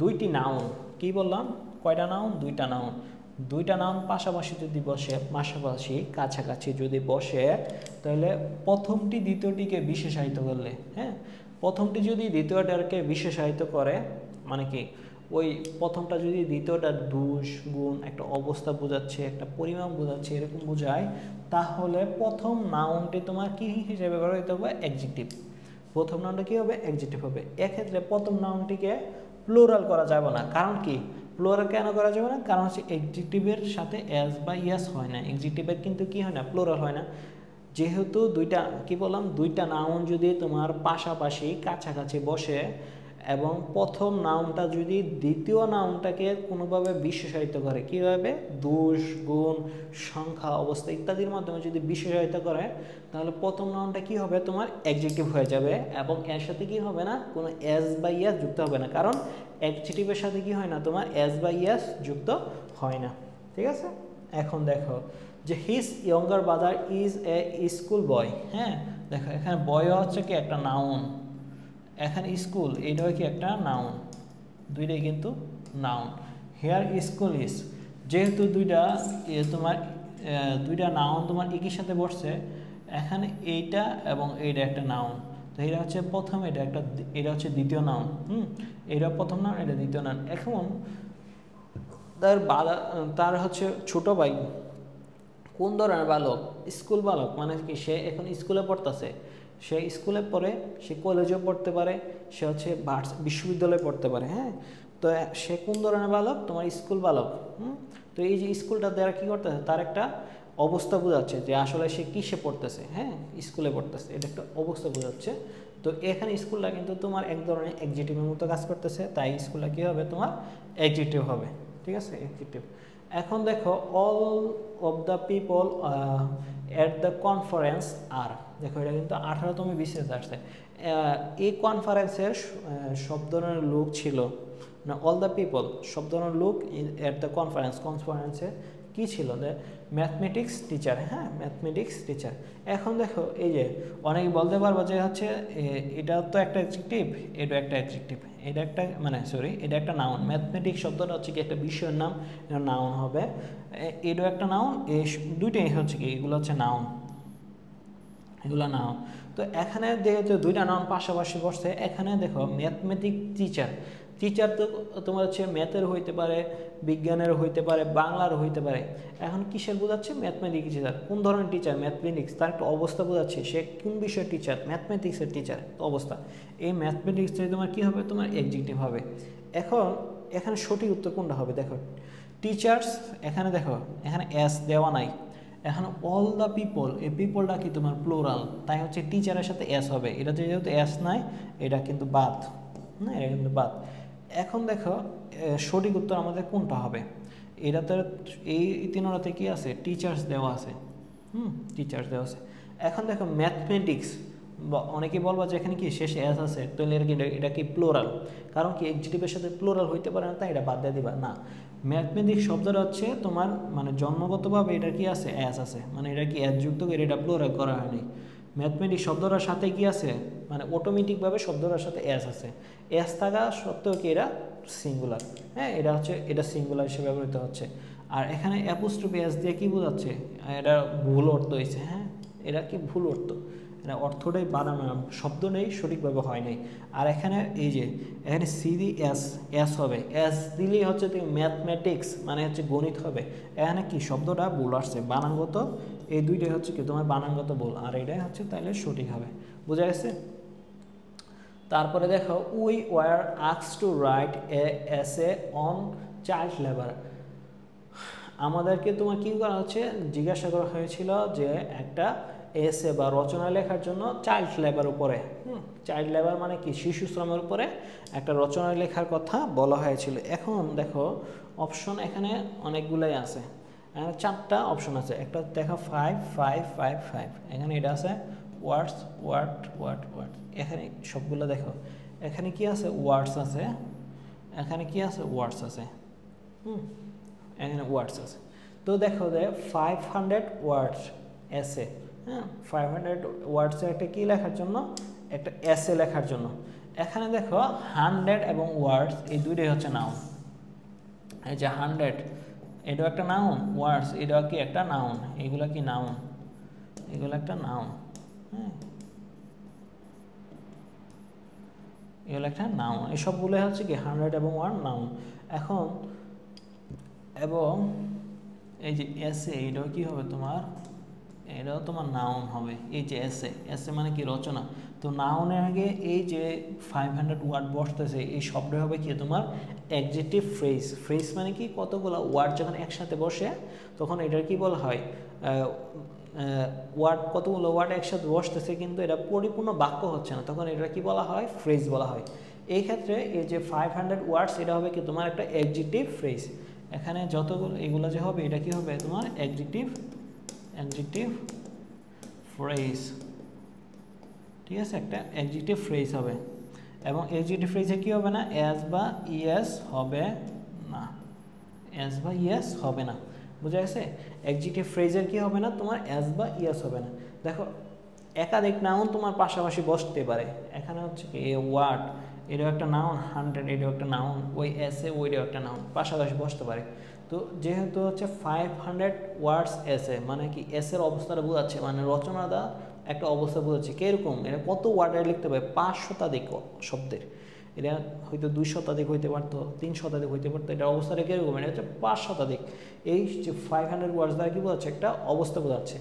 দুইটি নাউন, কি বললাম কয়টা নাউন, দুইটা নাউন, দুইটা নাউন পাশাপাশি যদি বসে, পাশাপাশি কাছাকাছি যদি বসে, তাহলে প্রথমটি দ্বিতীয়টিকে বিশেষায়িত করলে, হ্যাঁ প্রথমটি যদি দ্বিতীয়টাকে বিশেষায়িত করে, মানে কি ওই প্রথমটা যদি দ্বিতীয়টা দোষ গুণ একটা অবস্থা বোঝাচ্ছে, একটা পরিমাপ বোঝাচ্ছে, এরকম বোঝায়, তাহলে প্রথম নাউনটি তোমার কি হিসেবে ব্যবহৃত হবে, অ্যাডজেক্টিভ। প্রথম নাউনটা কি হবে, অ্যাডজেক্টিভ হবে। এক্ষেত্রে প্রথম নাউনটিকে প্লুরাল করা যাবে না, কারণ কি প্লুরাল কেন করা যাবে না, কারণ হচ্ছে অ্যাডজেক্টিভের সাথে এস বা ইয়াস হয় না, অ্যাডজেক্টিভের কিন্তু কি হয় না, প্লুরাল হয় না। যেহেতু দুইটা কি বললাম, দুইটা নাউন যদি তোমার পাশাপাশি কাছাকাছি বসে এবং প্রথম নাউনটা যদি দ্বিতীয় নাউনটাকে কোনোভাবে বিশেষায়িত করে, কীভাবে, দোষ গুণ সংখ্যা অবস্থা ইত্যাদির মাধ্যমে যদি বিশেষায়িত করে, তাহলে প্রথম নাউনটা কি হবে, তোমার অ্যাডজেক্টিভ হয়ে যাবে এবং এর সাথে কি হবে না, কোনো এস বা ইয়াস যুক্ত হবে না, কারণ অ্যাডজেক্টিভের সাথে কি হয় না, তোমার এস বা ইয়াস যুক্ত হয় না, ঠিক আছে। এখন দেখো যে his younger brother is a school বয়, হ্যাঁ দেখো এখানে বয় হচ্ছে কি একটা নাউন, এখানে স্কুল এইটাও কি একটা নাউন, দুইটাই কিন্তু নাউন। হেয়ার স্কুল ইজ, যেহেতু দুইটা তোমার দুইটা নাউন তোমার একই সাথে বসছে, এখানে এইটা এবং এইটা একটা নাউন, তো এটা হচ্ছে প্রথম, এটা হচ্ছে দ্বিতীয় নাউন, এটা প্রথম নাউন, এটা দ্বিতীয় নাউন। এখন তার হচ্ছে ছোট ভাই কোন ধরনের বালক, স্কুল বালক, মানে কি সে এখন স্কুলে পড়তেছে, সে স্কুলে পড়ে, সে কলেজেও পড়তে পারে, সে হচ্ছে বিশ্ববিদ্যালয়ে পড়তে পারে, হ্যাঁ তো সে কোন ধরনের বালক, তোমার স্কুল বালক। তো এই যে স্কুলটা দ্বারা কী করতেছে, তার একটা অবস্থা বোঝাচ্ছে যে আসলে সে কিসে পড়তেছে, হ্যাঁ স্কুলে পড়তেছে, এটা একটা অবস্থা বোঝাচ্ছে। তো এখানে স্কুলটা কিন্তু তোমার এক ধরনের অ্যাডজেক্টিভের মতো কাজ করতেছে, তাই স্কুলটা কী হবে, তোমার অ্যাডজেক্টিভ হবে, ঠিক আছে, অ্যাডজেক্টিভ। এখন দেখো all of the people at the conference are, দেখো এটা কিন্তু 18তম বিসিএস আসছে। এই কনফারেন্সের সব ধরনের লোক ছিল না, অল দ্য পিপল সব ধরনের লোক অ্যাট দ্য কনফারেন্সে কি ছিল, ম্যাথমেটিক্স টিচার, হ্যাঁ ম্যাথমেটিক্স টিচার। এখন দেখো এই যে অনেকে বলতে পারবো যে হচ্ছে এটা তো একটা অ্যাডজেক্টিভ, এটা একটা অ্যাডজেক্টিভ, এটা একটা মানে সরি এটা একটা নাউন, ম্যাথমেটিক্স শব্দটা হচ্ছে কি একটা বিষয়ের নাম, এটা নাউন হবে, এটাও একটা নাউন, এই দুইটাই হচ্ছে কি এগুলো হচ্ছে নাউন, এগুলো নাউন। তো এখানে যেহেতু দুইটা নাউন পাশাপাশি বসছে, এখানে দেখো ম্যাথমেটিক টিচার, টিচার তো তোমার হচ্ছে ম্যাথের হইতে পারে, বিজ্ঞানের হইতে পারে, বাংলার হইতে পারে। এখন কিসের বোঝাচ্ছে, ম্যাথমেটিক্স টিচার, কোন ধরনের টিচার, ম্যাথমেটিক্স, তার একটা অবস্থা বোঝাচ্ছে, সে কোন বিষয়ের টিচার, ম্যাথমেটিক্সের টিচার অবস্থা। এই ম্যাথমেটিক্সে তোমার কি হবে, তোমার অ্যাডজেক্টিভ হবে। এখন এখানে সঠিক উত্তর কোনটা হবে দেখো, টিচার্স, এখানে দেখো এখানে এস দেওয়া নাই, এখানে অল দ্য পিপল, এই পিপলটা কি তোমার প্লুরাল, তাই হচ্ছে টিচারের সাথে এস হবে, এটা যেহেতু এস নাই এটা কিন্তু বাদ, না এটা কিন্তু বাদ। এখন দেখো সঠিক উত্তর আমাদের কোনটা হবে, এটাতে এই তিনটাতে কি আছে, টিচার্স দেওয়া আছে, টিচার্স দেওয়া আছে। এখন দেখো ম্যাথমেটিক্স, অনেকে বলবা যে এখানে কি শেষে এস আছে, তাহলে এটা কি প্লুরাল, কারণ কি এক্সিটিভের সাথে প্লুরাল হইতে পারে না, তাই এটা বাদ দিয়ে দিবা না। ম্যাথমেটিক্স শব্দটা হচ্ছে তোমার মানে জন্মগতভাবে এটা কি আছে, এস আছে, মানে এটা কি এস যুক্ত করে এটা প্লুরাল করা হয়নি। ম্যাথমেটিক্স শব্দটার সাথে কি আছে, মানে অটোমেটিকভাবে শব্দটার সাথে এস আছে, এস থাকা সত্ত্বেও কি এটা সিঙ্গুলার, হ্যাঁ এটা হচ্ছে এটা সিঙ্গুলার হিসেবে ব্যবহৃত হচ্ছে। আর এখানে অ্যাপোস্ট্রফি এস দিয়ে কি বোঝাচ্ছে, এটা ভুল অর্থ হয়েছে, হ্যাঁ এটা কি ভুল অর্থ, এটা অর্থটাই বানানো শব্দ নেই, সঠিকভাবে হয় নাই। আর এখানে এই যে এখানে সি দি এস, এস হবে, এস দিলেই হচ্ছে তুমি ম্যাথমেটিক্স মানে হচ্ছে গণিত হবে, এখানে কি শব্দটা ভুল আসছে বানানগত, এই দুইটাই হচ্ছে কি তোমার বানানগত ভুল, আর এটাই হচ্ছে তাহলে সঠিক হবে, বোঝা গেছে। তারপরে দেখো we were asked two write a essay on child labour, আমাদেরকে তোমার কি করা হচ্ছে, জিজ্ঞাসা করা হয়েছিল যে একটা এসে বা রচনা লেখার জন্য চাইল্ড লেবার উপরে, চাইল্ড লেবার মানে কি শিশু শ্রমের উপরে একটা রচনা লেখার কথা বলা হয়েছিল। এখন দেখো অপশন এখানে অনেকগুলাই আছে, চারটা অপশন আছে, একটা দেখো 5 5 5 5, এখানে এটা আছে ওয়ার্ডস ওয়ার্ড ওয়ার্ড ওয়ার্ড, এখানে সবগুলো দেখো এখানে কি আছে ওয়ার্ডস আছে, এখানে কি আছে ওয়ার্ডস আছে, এখানে ওয়ার্ডস আছে। তো দেখো যে 500 ওয়ার্ডস এসে, হ্যাঁ 500 ওয়ার্ডসে একটা কি লেখার জন্য, একটা এসে লেখার জন্য। এখানে দেখো 100 এবং ওয়ার্ডস এই দুইটাই হচ্ছে নাউন, এই যে 100 এটাও একটা নাউন, ওয়ার্ডস এটাও কি একটা নাউন, এগুলো কি নাউন, এগুলো একটা নাউন, হ্যাঁ এগুলো একটা নাউন, এই সবগুলো হচ্ছে কি 100 এবং 1 নাউন। এখন এবং এই যে এসে এটাও কি হবে তোমার, এটাও তোমার নাউন হবে, এই যে এসে, এসে মানে কি রচনা, তো নাউনের আগে এই যে 500 ওয়ার্ড বসতেছে এই শব্দ হবে কি তোমার অ্যাডজেক্টিভ ফ্রেজ, ফ্রেজ মানে কি কতগুলো ওয়ার্ড যখন একসাথে বসে তখন এটার কি বলা হয়, ওয়ার্ড কতগুলো ওয়ার্ড একসাথে বসতেছে কিন্তু এটা পরিপূর্ণ বাক্য হচ্ছে না, তখন এটা কি বলা হয়, ফ্রেজ বলা হয়। এই ক্ষেত্রে এই যে 500 ওয়ার্ডস এটা হবে কি তোমার একটা অ্যাডজেক্টিভ ফ্রেজ, এখানে যতগুলো এগুলো যে হবে এটা কি হবে তোমার অ্যাডজেক্টিভ ফ্রেজ, ঠিক আছে একটা অ্যাডজেক্টিভ ফ্রেজ হবে। এবং অ্যাডজেক্টিভ ফ্রেজে কি হবে না, এস বা ইএস হবে না, এস বা ইএস হবে না, বুঝা গেছে। অ্যাডজেক্টিভ ফ্রেজের কি হবে না তোমার এস বা ইএস হবে না। দেখো একাধিক নাউন তোমার পাশাপাশি বসতে পারে, এখানে হচ্ছে কি এ ওয়ার্ড এটাও একটা নাউন, 100 এটাও একটা নাউন, ওই এসে ওইটাও একটা নাউন, পাশাপাশি বসতে পারে। তো যেহেতু হচ্ছে 500 ওয়ার্ডস এসে মানে কি এসের অবস্থাটা বোঝাচ্ছে, মানে রচনাটা একটা অবস্থা বোঝাচ্ছে কিরকম, এটা কত ওয়ার্ডে লিখতে হবে 5 শতাধিক শব্দের, এটা হয়তো 2 শতাধিক হইতে পারতো, 3 শতাধিক হইতে পারতো, এটা অবস্থাটা কিরকম, এটা হচ্ছে 5 শতাধিক। এই যে 500 ওয়ার্ডস দ্বারা কি বোঝাচ্ছে, একটা অবস্থা বোঝাচ্ছে,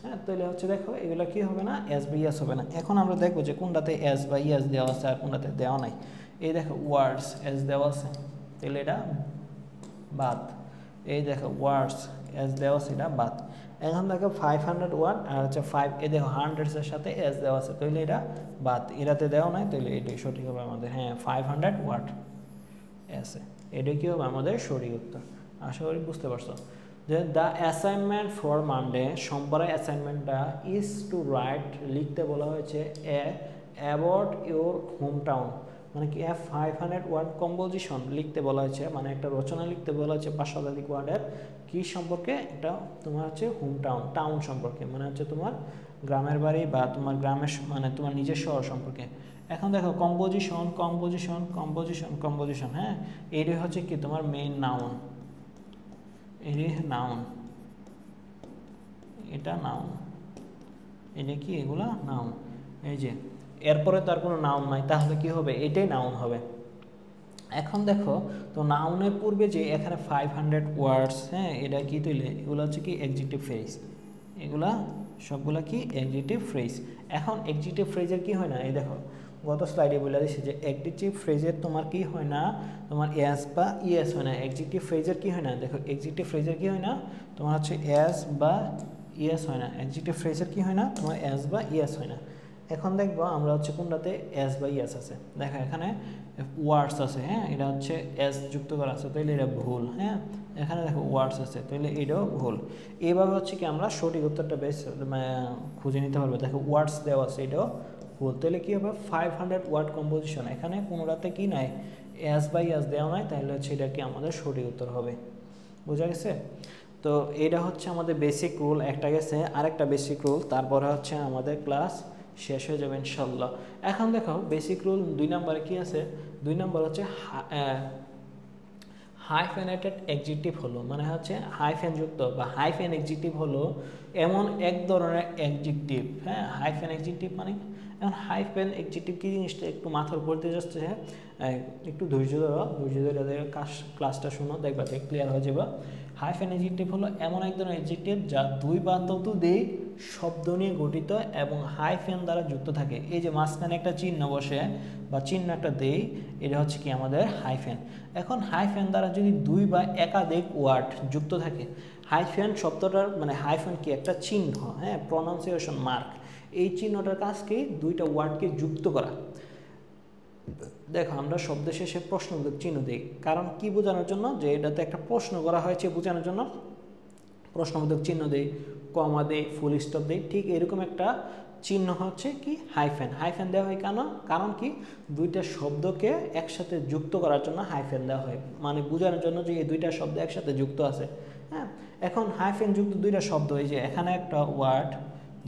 হ্যাঁ তাহলে হচ্ছে দেখো এগুলো কি হবে না, এস বা ইএস হবে না। এখন আমরা দেখবো যে কোনটাতে এস বা ইএস দেওয়া আছে আর কোনটাতে দেওয়া নাই। এই দেখো ওয়ার্ডস এস দেওয়া আছে, তাহলে এটা বাদ। এই দেখো ওয়ার্ডস এস দেওয়া আছে, এটা বাদ। এখন দেখো 500 ওয়ার্ড আর হচ্ছে 5, এই দেখো 100 এর সাথে এস দেওয়া আছে, তাহলে এটা বাদ, এটাতে দেওয়া নাই, তাহলে এটাই সঠিক হবে আমাদের, হ্যাঁ 500 ওয়ার্ড এসে, এটাই কি হবে আমাদের সঠিক উত্তর। আশা করি বুঝতে পারছো যে দ্য অ্যাসাইনমেন্ট ফর মানডে, সোমবারের অ্যাসাইনমেন্টটা ইজ টু রাইট, লিখতে বলা হয়েছে এ অ্যাবাউট ইউর হোম টাউন, মানে কি 500 ওয়ার্ড কম্পোজিশন লিখতে বলা হয়েছে, মানে একটা রচনা লিখতে বলা হয়েছে 5 শতাধিক ওয়ার্ডের কী সম্পর্কে, এটা তোমার হচ্ছে হোম টাউন, টাউন সম্পর্কে, মানে হচ্ছে তোমার গ্রামের বাড়ি বা তোমার গ্রামের মানে তোমার নিজের শহর সম্পর্কে। এখন দেখো কম্পোজিশন কম্পোজিশন কম্পোজিশন কম্পোজিশন, হ্যাঁ এইটাই হচ্ছে কি তোমার মেইন নাউন, এটাই নাউন, এটা নাউন, এটা কি এগুলা নাউন, এই যে এরপরে তার কোনো নাউন নাই, তাহলে কি হবে, এটাই নাউন হবে। এখন দেখো তো নাউনের পূর্বে যে এখানে 500 ওয়ার্ডস, হ্যাঁ এটা কি তৈলে, এগুলো হচ্ছে কি অ্যাডজেক্টিভ ফ্রেজ, এগুলা সবগুলা কি অ্যাডজেক্টিভ ফ্রেজ। এখন অ্যাডজেক্টিভ ফ্রেজের কি হয় না, এই দেখো গত স্লাইডে বলে দিয়েছি যে অ্যাডজেক্টিভ ফ্রেজের তোমার কি হয় না, তোমার এস বা ইএস হয় না। অ্যাডজেক্টিভ ফ্রেজের কি হয় না, দেখো অ্যাডজেক্টিভ ফ্রেজের কি হয় না, তোমার হচ্ছে এস বা ইএস হয় না। অ্যাডজেক্টিভ ফ্রেজের কি হয় না, তোমার এস বা ইএস হয় না। এখন দেখবো আমরা হচ্ছে কোনটাতে এস বা ইএস আছে। দেখো এখানে ওয়ার্ডস আছে, হ্যাঁ, এটা হচ্ছে এস যুক্ত করা আছে, তাহলে এটা ভুল। হ্যাঁ, এখানে দেখো ওয়ার্ডস আছে, তাহলে এটাও ভুল। এইভাবে হচ্ছে কি আমরা সঠিক উত্তরটা বেশ খুঁজে নিতে পারবো। দেখো ওয়ার্ডস দেওয়া আছে, এটাও ভুল। তাহলে কী হবে, 500 ওয়ার্ড কম্পোজিশন, এখানে কোনোটাতে কি নাই, এস বাই এস দেওয়া নাই, তাহলে হচ্ছে এটা কি আমাদের সঠিক উত্তর হবে। বোঝা গেছে? তো এটা হচ্ছে আমাদের বেসিক রুল একটা গেছে, আরেকটা বেসিক রুল, তারপরে হচ্ছে আমাদের ক্লাস শেষ হয়ে যাবে ইনশাল্লাহ। এখন দেখো বেসিক রুল 2 নম্বরে কি আছে, 2 নম্বর হচ্ছে হাইফেনেটেড এক্সিটিভ হলো, মানে হচ্ছে হাইফেন যুক্ত বা হাইফেন এক্সিটিভ হলো এমন এক ধরনের এক্সিটিভ। হ্যাঁ, হাইফেন এক্সিটিভ মানে, এখন হাইফেন এক্সিটিভ কি জিনিসটা একটু মাথার উপর দিয়ে যাচ্ছে। হ্যাঁ, একটু ধৈর্য ধরে ক্লাসটা শুনো, দেখবা যে ক্লিয়ার হয়ে যাবে। হাইফেন এক্সিটিভ হলো এমন এক ধরনের এক্সিটিভ যা দুই বা ততোধিক শব্দ নিয়ে গঠিত এবং হাইফেন দ্বারা যুক্ত থাকে। এই যে মাঝখানে একটা চিহ্ন বসে বা চিহ্ন একটা দেই, এটা হচ্ছে কি আমাদের হাইফেন। এখন হাইফেন দ্বারা যদি দুই বা একাধিক ওয়ার্ড যুক্ত থাকে, হাইফেন শব্দটার মানে হাইফেন কি একটা চিহ্ন, হ্যাঁ, প্রনাউন্সিয়েশন মার্ক। এই চিহ্নটার কাজ কি, দুইটা ওয়ার্ডকে যুক্ত করা। দেখো আমরা শব্দ শেষে প্রশ্নবোধক চিহ্ন দিই, কারণ কি বোঝানোর জন্য, যে এটাতে একটা প্রশ্ন করা হয়েছে বোঝানোর জন্য প্রশ্নবোধক চিহ্ন দেই, কমা দেই, ফুল স্টপ দেই। ঠিক এরকম একটা চিহ্ন হচ্ছে কি হাইফেন। হাইফেন দেওয়া হয় কেন, কারণ কি দুইটা শব্দকে একসাথে যুক্ত করার জন্য হাইফেন দেওয়া হয়, মানে বোঝানোর জন্য যে এই দুইটা শব্দ একসাথে যুক্ত আছে। হ্যাঁ, এখন হাইফেন যুক্ত দুইটা শব্দ, এই যে এখানে একটা ওয়ার্ড,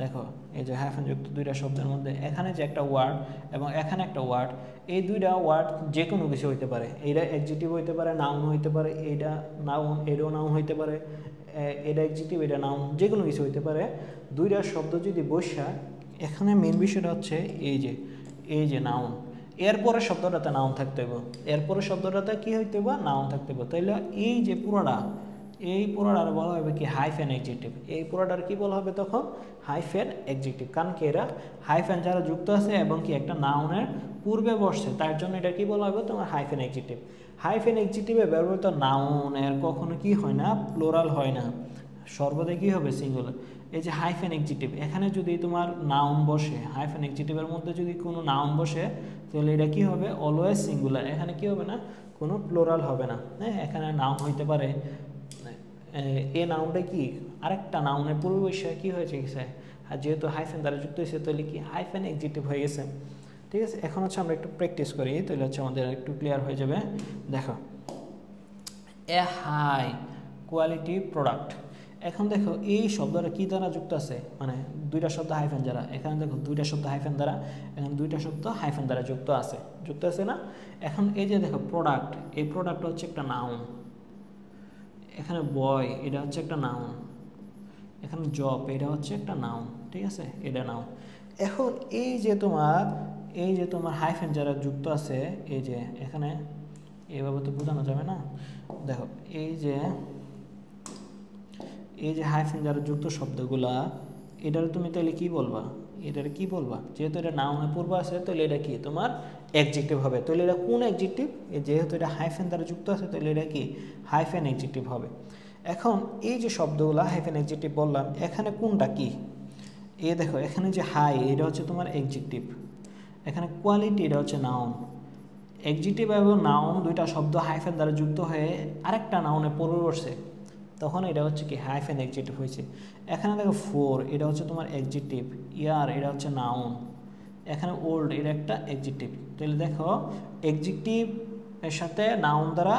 দেখো এই যে হাইফেন যুক্ত দুইটা শব্দের মধ্যে এখানে যে একটা ওয়ার্ড এবং এখানে একটা ওয়ার্ড, এই দুইটা ওয়ার্ড যে কোনো কিছু হইতে পারে। এইটা এক্সিটিভ হইতে পারে, নাউন হইতে পারে, এইটা নাউন, এটাও নাউন হইতে পারে, এটা এক্সিটিভ, এটা নাউন, যে কোনো কিছু হইতে পারে। দুইটা শব্দ যদি বসা, এখানে মেন বিষয়টা হচ্ছে এই যে নাউন, এরপরে শব্দটাতে নাউন থাকতে হবে, এরপরে শব্দটাতে কি হইতে হবে, নাউন থাকতে হবে। তাইলে এই যে পুরোটা, এই পুরোটার বলা হবে কি হাইফেন এক্সিটিভ। এই পুরোটার কি বলা হবে তখন, হাইফেন এক্সিটিভ, কারণ কি এরা হাইফেন যারা যুক্ত আছে এবং কি একটা নাউনের পূর্বে বসছে, তার জন্য এটা কি বলা হবে তোমার হাইফেন এক্সিটিভ। হাইফেন এক্সিটিভে ব্যবহৃত নাউনের কখনো কি হয় না, প্লোরাল হয় না, সর্বদাই কি হবে, সিঙ্গুলার। এই যে হাইফেন এক্সিটিভ, এখানে যদি তোমার নাউন বসে, হাইফেন এক্সিটিভের মধ্যে যদি কোনো নাউন বসে, তাহলে এটা কি হবে, অলওয়েজ সিঙ্গুলার, এখানে কি হবে না, কোনো প্লোরাল হবে না। হ্যাঁ, এখানে নাউন হইতে পারে, এ নাউনটা কি আরেকটা নাউনের পূর্বে বসে কি হয়েছে গেছে, আর যেহেতু হাইফেন দ্বারা যুক্ত হয়েছে, তাহলে কি হাইফেন এক্সিটিভ হয়ে গেছে। ঠিক আছে, এখন হচ্ছে আমরা একটু প্র্যাকটিস করি, তাহলে হচ্ছে আমাদের একটু ক্লিয়ার হয়ে যাবে। দেখো, এ হাই কোয়ালিটি প্রোডাক্ট। এখন দেখো এই শব্দটা কি দ্বারা যুক্ত আছে, মানে দুইটা শব্দ হাইফেন দ্বারা। এখানে দেখো দুইটা শব্দ হাইফেন দ্বারা, এখানে দুইটা শব্দ হাইফেন দ্বারা যুক্ত আছে না। এখন এই যে দেখো প্রোডাক্ট, এই প্রোডাক্ট হচ্ছে একটা নাউন। এখানে বয়, এটা হচ্ছে একটা নাউন। এখানে জব, এটা হচ্ছে একটা নাউন। ঠিক আছে, এটা নাউন। এখন এই যে তোমার হাইফেন যারা যুক্ত আছে, এই যে এখানে এইভাবে তো বোঝানো যাবে না। দেখো এই যে হাইফেন যারা যুক্ত শব্দগুলা, এটার তুমি তাহলে কি বলবা, যেহেতু এটা নাউনের পূর্ব আছে, তাহলে এটা কি তোমার অ্যাডজেক্টিভ হবে। তাহলে এটা কোন অ্যাডজেক্টিভ, যেহেতু এটা হাইফেন দ্বারা যুক্ত আছে, তাহলে এটা কি হাইফেন অ্যাডজেক্টিভ হবে। এখন এই যে শব্দগুলা হাইফেন অ্যাডজেক্টিভ বললাম, এখানে কোনটা কি, এই দেখো এখানে যে হাই, এটা হচ্ছে তোমার অ্যাডজেক্টিভ, এখানে কোয়ালিটি, এটা হচ্ছে নাউন। অ্যাডজেক্টিভ এবং নাউন দুইটা শব্দ হাইফেন দ্বারা যুক্ত হয়ে আরেকটা নাউনে পূর্বে বসছে, তখন এটা হচ্ছে কি হাইফেন অ্যাডজেক্টিভ হয়েছে। এখানে দেখো ফোর, এটা হচ্ছে তোমার অ্যাডজেক্টিভ, ইয়ার, এটা হচ্ছে নাউন, এখানে ওল্ড, এটা একটা অ্যাডজেক্টিভ। তাহলে দেখো অ্যাডজেক্টিভ এর সাথে নাউন দ্বারা,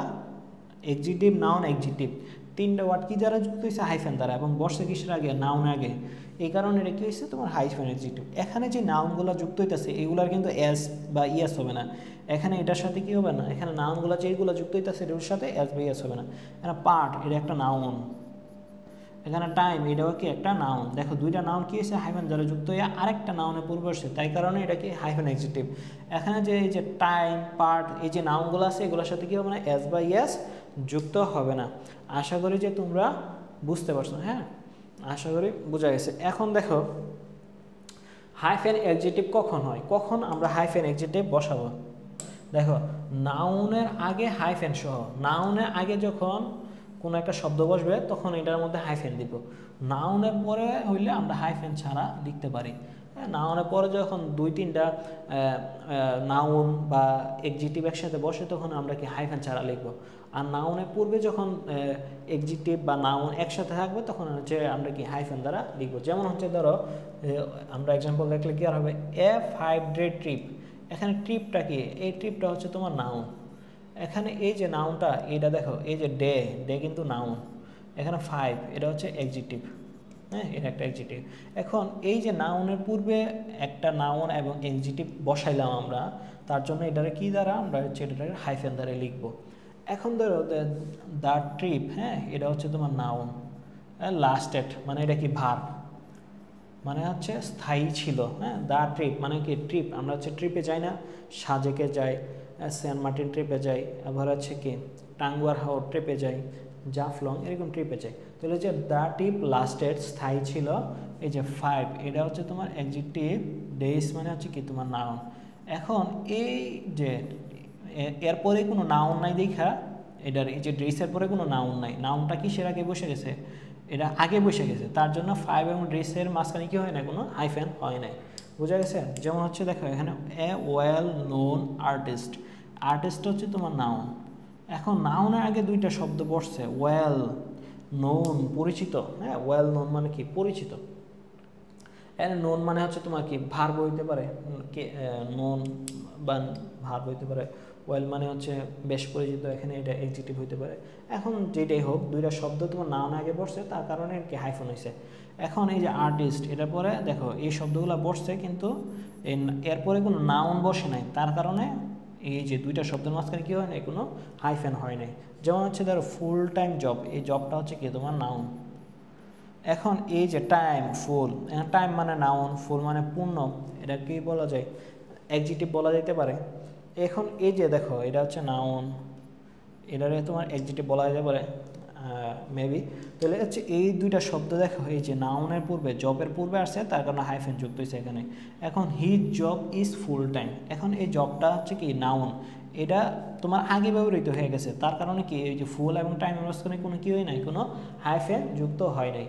অ্যাডজেক্টিভ, নাউন, অ্যাডজেক্টিভ, তিনটা ওয়ার্ড কি দ্বারা যুক্ত হয়েছে, হাইফেন দ্বারা, এবং বর্ষে কিসের আগে, নাউন আগে। এই কারণে এটা কি হয়েছে তোমার হাইফেন অ্যাডজেক্টিভ। এখানে যে নাউনগুলো যুক্ত হইতেছে, এগুলার কিন্তু এস বা ইএস হবে না। এখানে এটার সাথে কি হবে না, এখানে নাউনগুলো যেগুলো যুক্ত হইতেছে এটার সাথে এস বা ইএস হবে না। এখানে পার্ট, এটা একটা নাউন। এখানে টাইম, এটাও কি একটা নাউন। দেখো দুইটা নাউন কি হয়েছে, হাইফেন দ্বারা যুক্ত হয়ে আরেকটা নাউনে পূর্বে আসছে, তাই কারণে এটা কি হাইফেন অ্যাডজেক্টিভ। এখানে যে এই যে টাইম, পার্ট, এই যে নাউনগুলো আছে, এগুলোর সাথে কি হবে না, এস বা ইএস যুক্ত হবে না। আশা করি যে তোমরা বুঝতে পারছো। হ্যাঁ, আশা করি বোঝা গেছে। এখন দেখো হাইফেন এক্সিটিভ কখন হয়, কখন আমরা হাইফেন এক্সিটিভ বসাবো? দেখো নাউনের আগে হাইফেন সহ, নাউনের আগে যখন কোনো একটা শব্দ বসবে তখন এটার মধ্যে হাইফেন দিব। নাউনের পরে হইলে আমরা হাইফেন ছাড়া লিখতে পারি। নাউনের পরে যখন 2-3টা নাউন বা এক্সিটিভ একসাথে বসে তখন আমরা কি হাইফেন ছাড়া লিখব। আর নাউনের পূর্বে যখন এক্সিটিভ বা নাউন একসাথে থাকবে তখন হচ্ছে আমরা কি হাইফেন দ্বারা লিখব। যেমন হচ্ছে ধরো আমরা এক্সাম্পল দেখলে কি আর হবে, এ 5-ডে ট্রিপ। এখানে ট্রিপটা কি, এই ট্রিপটা হচ্ছে তোমার নাউন। এখানে এই যে নাউনটা এটা দেখো, এই যে ডে, ডে কিন্তু নাউন। এখানে 5 এটা হচ্ছে এক্সিটিভ, হ্যাঁ এটা একটা এক্সিটিভ। এখন এই যে নাউনের পূর্বে একটা নাউন এবং এক্সিটিভ বসাইলাম আমরা, তার জন্য এটারে কি দ্বারা আমরা হচ্ছে এটারে হাইফেন দ্বারা লিখবো। এখন ধরো দ্য ট্রিপ, হ্যাঁ এটা হচ্ছে তোমার নাউন, লাস্টেড মানে এটা কি ভার্ব, মানে হচ্ছে স্থায়ী ছিল। হ্যাঁ দ্য ট্রিপ মানে কি ট্রিপ, আমরা হচ্ছে ট্রিপে যাই না, সাজেকে যাই, সেন্ট মার্টিন ট্রিপে যাই, আবার হচ্ছে কি টাঙ্গুয়ার হাও ট্রিপে যাই, জাফলং এরকম ট্রিপে যাই। তাহলে যে দ্য ট্রিপ লাস্টেড স্থায়ী ছিল, এই যে 5 এটা হচ্ছে তোমার এক্সিটিভ, ডেজ মানে হচ্ছে কি তোমার নাউন। এখন এই যে এরপরে কোনো নাউন নাই দেখা এটার, এই যে ড্রেসের পরে কোনো নাউন নাই, নাউনটা কিসের আগে বসে গেছে, এটা আগে বসে গেছে, তার জন্য 5 এবং ড্রেসের মাঝখানে কি হয় না, কোনো হাইফেন হয় নাই। বোঝা গেছে? যেমন হচ্ছে দেখো এখানে এ ওয়েল নোন আর্টিস্ট, আর্টিস্ট হচ্ছে তোমার নাউন। এখন নাউনের আগে 2টা শব্দ বসছে, ওয়েল নোন পরিচিত, হ্যাঁ ওয়েল নোন মানে কি পরিচিত। এর নোন মানে হচ্ছে তোমার কি ভার্ব হইতে পারে, নোন বা ভার্ব হইতে পারে। ওয়েল মানে হচ্ছে বেশ পরিচিত, এখানে এটা এক্সিটিভ হইতে পারে। এখন যেটাই হোক 2টা শব্দ তোমার নাউন আগে বসছে, তার কারণে কি হাইফেন হয়েছে। এখন এই যে আর্টিস্ট এটার পরে দেখো এই শব্দগুলো বসছে, কিন্তু এরপরে কোনো নাউন বসে নাই, তার কারণে এই যে 2টা শব্দের মাঝখানে কি হয় নাই, কোনো হাইফেন হয় নাই। যেমন হচ্ছে ধরো ফুল টাইম জব, এই জবটা হচ্ছে কি তোমার নাউন। এখন এই যে টাইম ফুল, টাইম মানে নাউন, ফুল মানে পূর্ণ, এটা কি বলা যায়, এক্সিটিভ বলা যেতে পারে। এখন এই যে দেখো এটা হচ্ছে নাউন, এটারে তোমার এক্সিটিভ বলা যেতে পারে মেবি। তাহলে হচ্ছে এই 2টা শব্দ দেখো, এই যে নাউনের পূর্বে জবের পূর্বে আসছে, তার কারণে হাইফেন যুক্ত হয়েছে এখানে। এখন his job is full time, এখন এই জবটা হচ্ছে কি নাউন, এটা তোমার আগে ব্যবহৃত হয়ে গেছে, তার কারণে কি এই যে ফুল এবং টাইমের মাঝখানে কোনো কি হয় নাই, কোনো হাইফেন যুক্ত হয় নাই।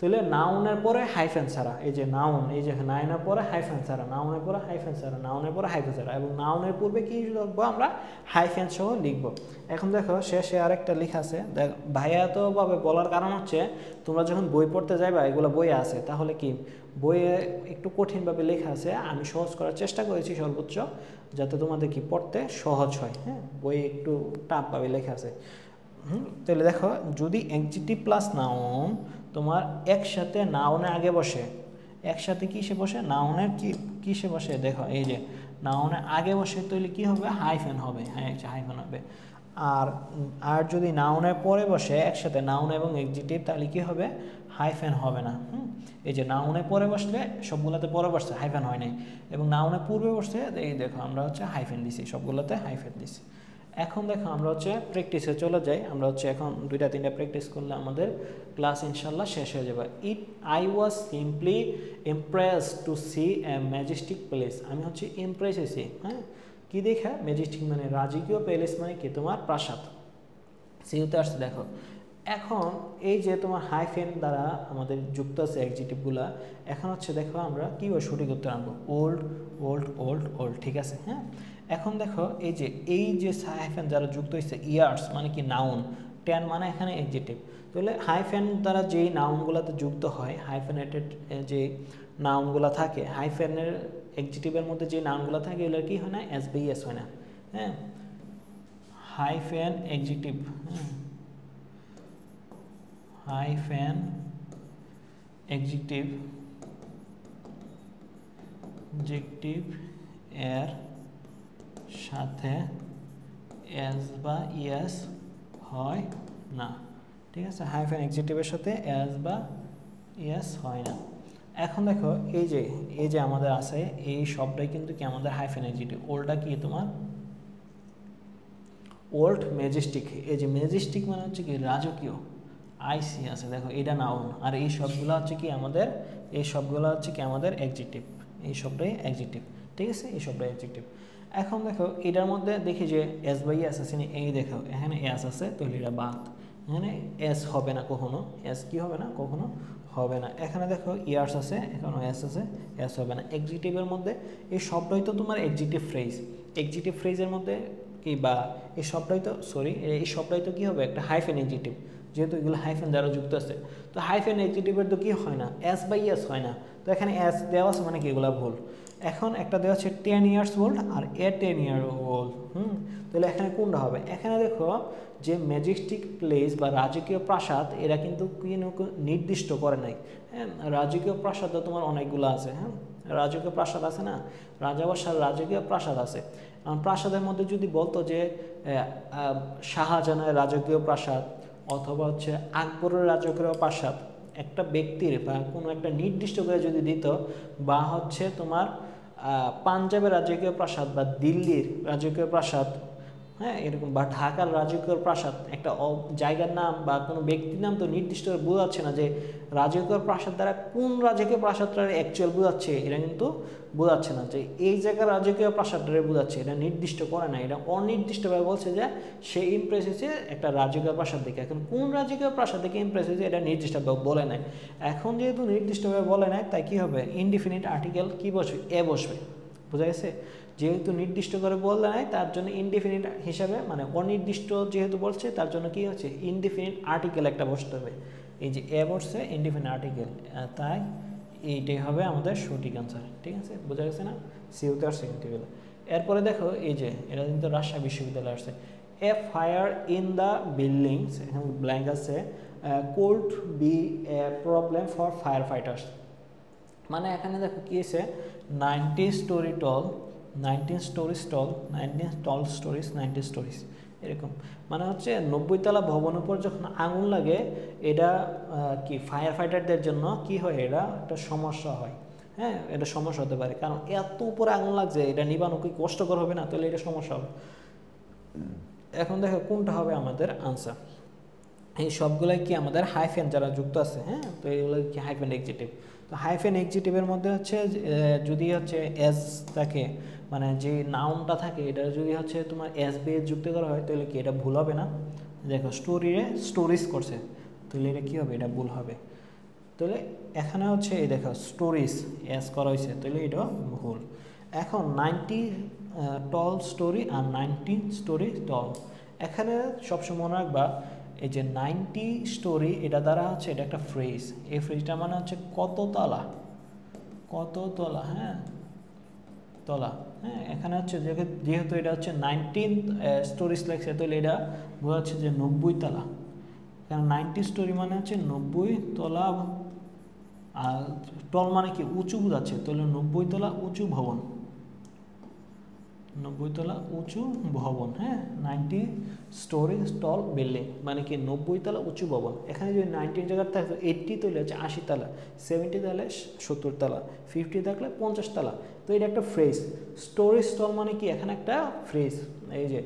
তাহলে নাউনের পরে হাইফেন ছাড়া, এই যে নাউন, এই যে নাউনের পরে হাইফেন ছাড়া, নাউনের পরে হাইফেন ছাড়া, নাউনের পরে হাইফেন ছাড়া, এবং নাউনের পূর্বে কি লিখবো আমরা, হাইফেন সহ লিখবো। এখন দেখো শেষে আরেকটা লেখা আছে, দেখ ভাইয়া তোভাবে বলার কারণ হচ্ছে তোমরা যখন বই পড়তে যাইবা, এগুলো বইয়ে আছে, তাহলে কি বইয়ে একটু কঠিনভাবে লেখা আছে, আমি সহজ করার চেষ্টা করেছি সর্বোচ্চ, যাতে তোমাদের কি পড়তে সহজ হয়। হ্যাঁ বইয়ে একটু টাফভাবে লেখা আছে। তাহলে দেখো যদি এক্সিটিভ প্লাস নাউন তোমার একসাথে নাউনের আগে বসে, একসাথে কিসে বসে, নাউনের কিসে বসে, দেখো এই যে নাউনের আগে বসে, তাহলে কি হবে, হাইফেন হবে, হ্যাঁ হাইফেন হবে। আর যদি নাউনের পরে বসে একসাথে নাউন এবং এক্সিটিভ, তাহলে কি হবে, হাইফেন হবে না। এই যে নাউনের পরে বসলে সবগুলোতে পরে বসছে, হাইফেন হয় নাই, এবং নাউনের পূর্বে বসছে, এই দেখো আমরা হচ্ছে হাইফেন দিছি, সবগুলোতে হাইফেন দিছি। এখন দেখো আমরা হচ্ছে প্র্যাকটিসে চলে যাই। আমরা হচ্ছে এখন 2-3টা প্র্যাকটিস করলে আমাদের ক্লাস ইনশাল্লাহ শেষ হয়ে যাবে। I was simply impressed to see a majestic place, আমি হচ্ছে ইমপ্রেস হয়েছি, হ্যাঁ কি দেখা, ম্যাজেস্টিক মানে রাজকীয়, প্যালেস মানে কি তোমার প্রাসাদ, সিউতে আসছে দেখো। এখন এই যে তোমার হাইফেন দ্বারা আমাদের যুক্ত আছে এক্সিটিভগুলা, এখন হচ্ছে দেখো আমরা কীভাবে সঠিক উত্তর আনবো, ওল্ড ওল্ড ওল্ড ওল্ড, ঠিক আছে। হ্যাঁ এখন দেখো এই যে হাইফেন যারা যুক্ত হয়েছে, ইয়ার্স মানে কি নাউন, 10 মানে এখানে এক্সিটিভ। তাহলে হাইফেন দ্বারা যেই নাউনগুলোতে যুক্ত হয়, হাইফেনেটেড যে নাউনগুলো থাকে, হাইফেনের এক্সিটিভের মধ্যে যে নাউনগুলো থাকে, এগুলো কি হয় না, এস বাই এস হয় না। হ্যাঁ হাইফেন এক্সিটিভ, হ্যাঁ হাইফেন এক্সিটিভ এর সাথে এস বা ইএস হয় না, ঠিক আছে। হাইফেন এক্সিটিভের সাথে এস বা ইএস হয় না। এখন দেখো এই যে আমাদের আছে, এই সবটাই কিন্তু কি আমাদের হাইফেন এক্সিটিভ। ওল্ডটা কি তোমার ওল্ড ম্যাজেস্টিক, এই যে ম্যাজেস্টিক মানে হচ্ছে কি রাজকীয়, আইসি আছে দেখো এটা নাউন, আর এই সবগুলো হচ্ছে কি আমাদের, এই সবগুলো হচ্ছে কি আমাদের এক্সিটিভ। এই সবটাই অ্যাডজেক্টিভ, ঠিক আছে, এই সবটাই অ্যাডজেক্টিভ। এখন দেখো এটার মধ্যে দেখি যে এস বাই এস আছে, এই দেখো এখানে এস আছে, তাহলে এটা বাদ, এখানে এস হবে না কখনো, এস কি হবে না কখনো হবে না। এখানে দেখো ইয়ার্স আছে, এখানে এস আছে, এস হবে না। এক্সিটিভের মধ্যে এই শব্দই তো তোমার এক্সিটিভ ফ্রেজ, এক্সিটিভ ফ্রেজের মধ্যে কি বা এই শব্দই তো এই শব্দই তো কি হবে একটা হাইফেন এক্সিটিভ, যেহেতু এগুলো হাইফেন দ্বারা যুক্ত আছে। তো হাইফেন এক্সিটিভের তো কি হয় না, এস বাই এস হয় না, তো এখানে এস দেওয়া আছে মানে কি এগুলো ভুল। এখন একটা দেওয়া আছে 10 years old আর এ 10 year old, তাহলে এখানে কোনটা হবে? এখানে দেখো যে ম্যাজেস্টিক প্লেস বা রাজকীয় প্রাসাদ এরা কিন্তু নির্দিষ্ট করে নাই, হ্যাঁ। রাজকীয় প্রাসাদ তোমার অনেকগুলো আছে, হ্যাঁ, রাজকীয় প্রাসাদ আছে না, রাজাবাসার রাজকীয় প্রাসাদ আছে। প্রাসাদের মধ্যে যদি বলতো যে শাহজাহানের রাজকীয় প্রাসাদ অথবা হচ্ছে আকবরের রাজকীয় প্রাসাদ, একটা ব্যক্তির বা কোনো একটা নির্দিষ্ট করে যদি দিত, বা হচ্ছে তোমার পাঞ্জাবের রাজকীয় প্রাসাদ বা দিল্লির রাজকীয় প্রাসাদ, হ্যাঁ, এরকম, বা ঢাকার রাজকীয় প্রাসাদ, একটা জায়গার নাম বা কোনো ব্যক্তির নাম তো নির্দিষ্ট করে বোঝাচ্ছে না যে রাজকীয় প্রাসাদ দ্বারা কোন রাজকীয় প্রাসাদটা অ্যাকচুয়াল বোঝাচ্ছে, এটা কিন্তু বোঝাচ্ছে না যে এই জায়গার রাজকীয় প্রাসাদটা বোঝাচ্ছে, এটা নির্দিষ্ট করে না, এটা অনির্দিষ্টভাবে বলছে যে সে ইমপ্রেস হয়েছে একটা রাজকীয় প্রাসাদ দেখে। এখন কোন রাজকীয় প্রাসাদ দেখে ইমপ্রেস হয়েছে এটা নির্দিষ্টভাবে বলে নাই। এখন যেহেতু নির্দিষ্টভাবে বলে নাই, তাই কী হবে, ইনডিফিনিট আর্টিকেল কী বসবে, এ বসবে, বোঝা গেছে। যেহেতু নির্দিষ্ট করে বলে নাই তার জন্য ইনডিফিনিট হিসাবে, মানে অনির্দিষ্ট যেহেতু বলছে তার জন্য কি হচ্ছে, ইনডিফিনিট আর্টিকেল একটা বসতে হবে। এই যে এ বসছে ইনডিফিনিট আর্টিকেল, তাই এইটাই হবে আমাদের সঠিক আনসার, ঠিক আছে, বোঝা গেছে না, সিউতে আর সেকেন্ডে গেল। এরপরে দেখো এই যে এটা কিন্তু রাজশাহী বিশ্ববিদ্যালয় আসছে, এ ফায়ার ইন দ্য বিল্ডিংস, এখানে ব্ল্যাঙ্ক আছে, could B A problem for fire fighters. মানে এখানে দেখো কি আছে, 90 story tall, 19 stories tall, 19 tall stories, 90 stories, এরকম। মানে হচ্ছে 90 তলা ভবনের উপর যখন আগুন লাগে, এটা কি ফায়ার ফাইটারদের জন্য কি হয়, এটা একটা সমস্যা হয়, হ্যাঁ, এটা সমস্যা হতে পারে, কারণ এত উপরে আগুন লাগছে, এটা নিবানো কি কষ্টকর হবে না, তাহলে এটা সমস্যা হবে। এখন দেখো কোনটা হবে আমাদের আনসার। এই সবগুলাই কি আমাদের হাইফেন যারা যুক্ত আছে, হ্যাঁ, তো এগুলো কি হাইফেন এক্সিটিভ। তো হাইফেন এক্সিটিভের মধ্যে হচ্ছে যদি হচ্ছে এস থাকে, মানে যে নাউনটা থাকে এটা যদি হচ্ছে তোমার এস দিয়ে যুক্ত করা হয়, তাহলে কি এটা ভুল হবে না? দেখো স্টোরিজ করছে, তাহলে এটা কী হবে, এটা ভুল হবে। তাহলে এখানে হচ্ছে এই দেখো স্টোরিজ এস করা হয়েছে, তাহলে এটা ভুল। এখন 90 টল স্টোরি আর 19 স্টোরি টল, এখানে সবসময় মনে রাখবা এই যে 90 স্টোরি এটা দ্বারা হচ্ছে এটা একটা ফ্রেজ, এই ফ্রেজটা মানে হচ্ছে কত তলা, হ্যাঁ, তলা, হ্যাঁ। এখানে হচ্ছে যেহেতু এটা হচ্ছে 19 স্টোরিজ লেখছে, তাহলে এটা বোঝাচ্ছে যে 90 তলা, কারণ 90 স্টোরি মানে হচ্ছে 90 তলা, আর টল মানে কি উঁচু বোঝাচ্ছে, তাহলে 90 তলা উঁচু ভবন, 90 তলা উঁচু ভবন, হ্যাঁ, 90 স্টোরি টল বিল্ডিং মানে কি 90 তলা উঁচু ভবন। এখানে যদি 90 জায়গায় থাকতো 80, তাহলে হচ্ছে 80 তলা, 70 তাহলে 70 তলা, 50 থাকলে 50 তলা। তো এটা একটা ফ্রেজ, স্টোরি স্টল মানে কি এখানে একটা ফ্রেজ, এই যে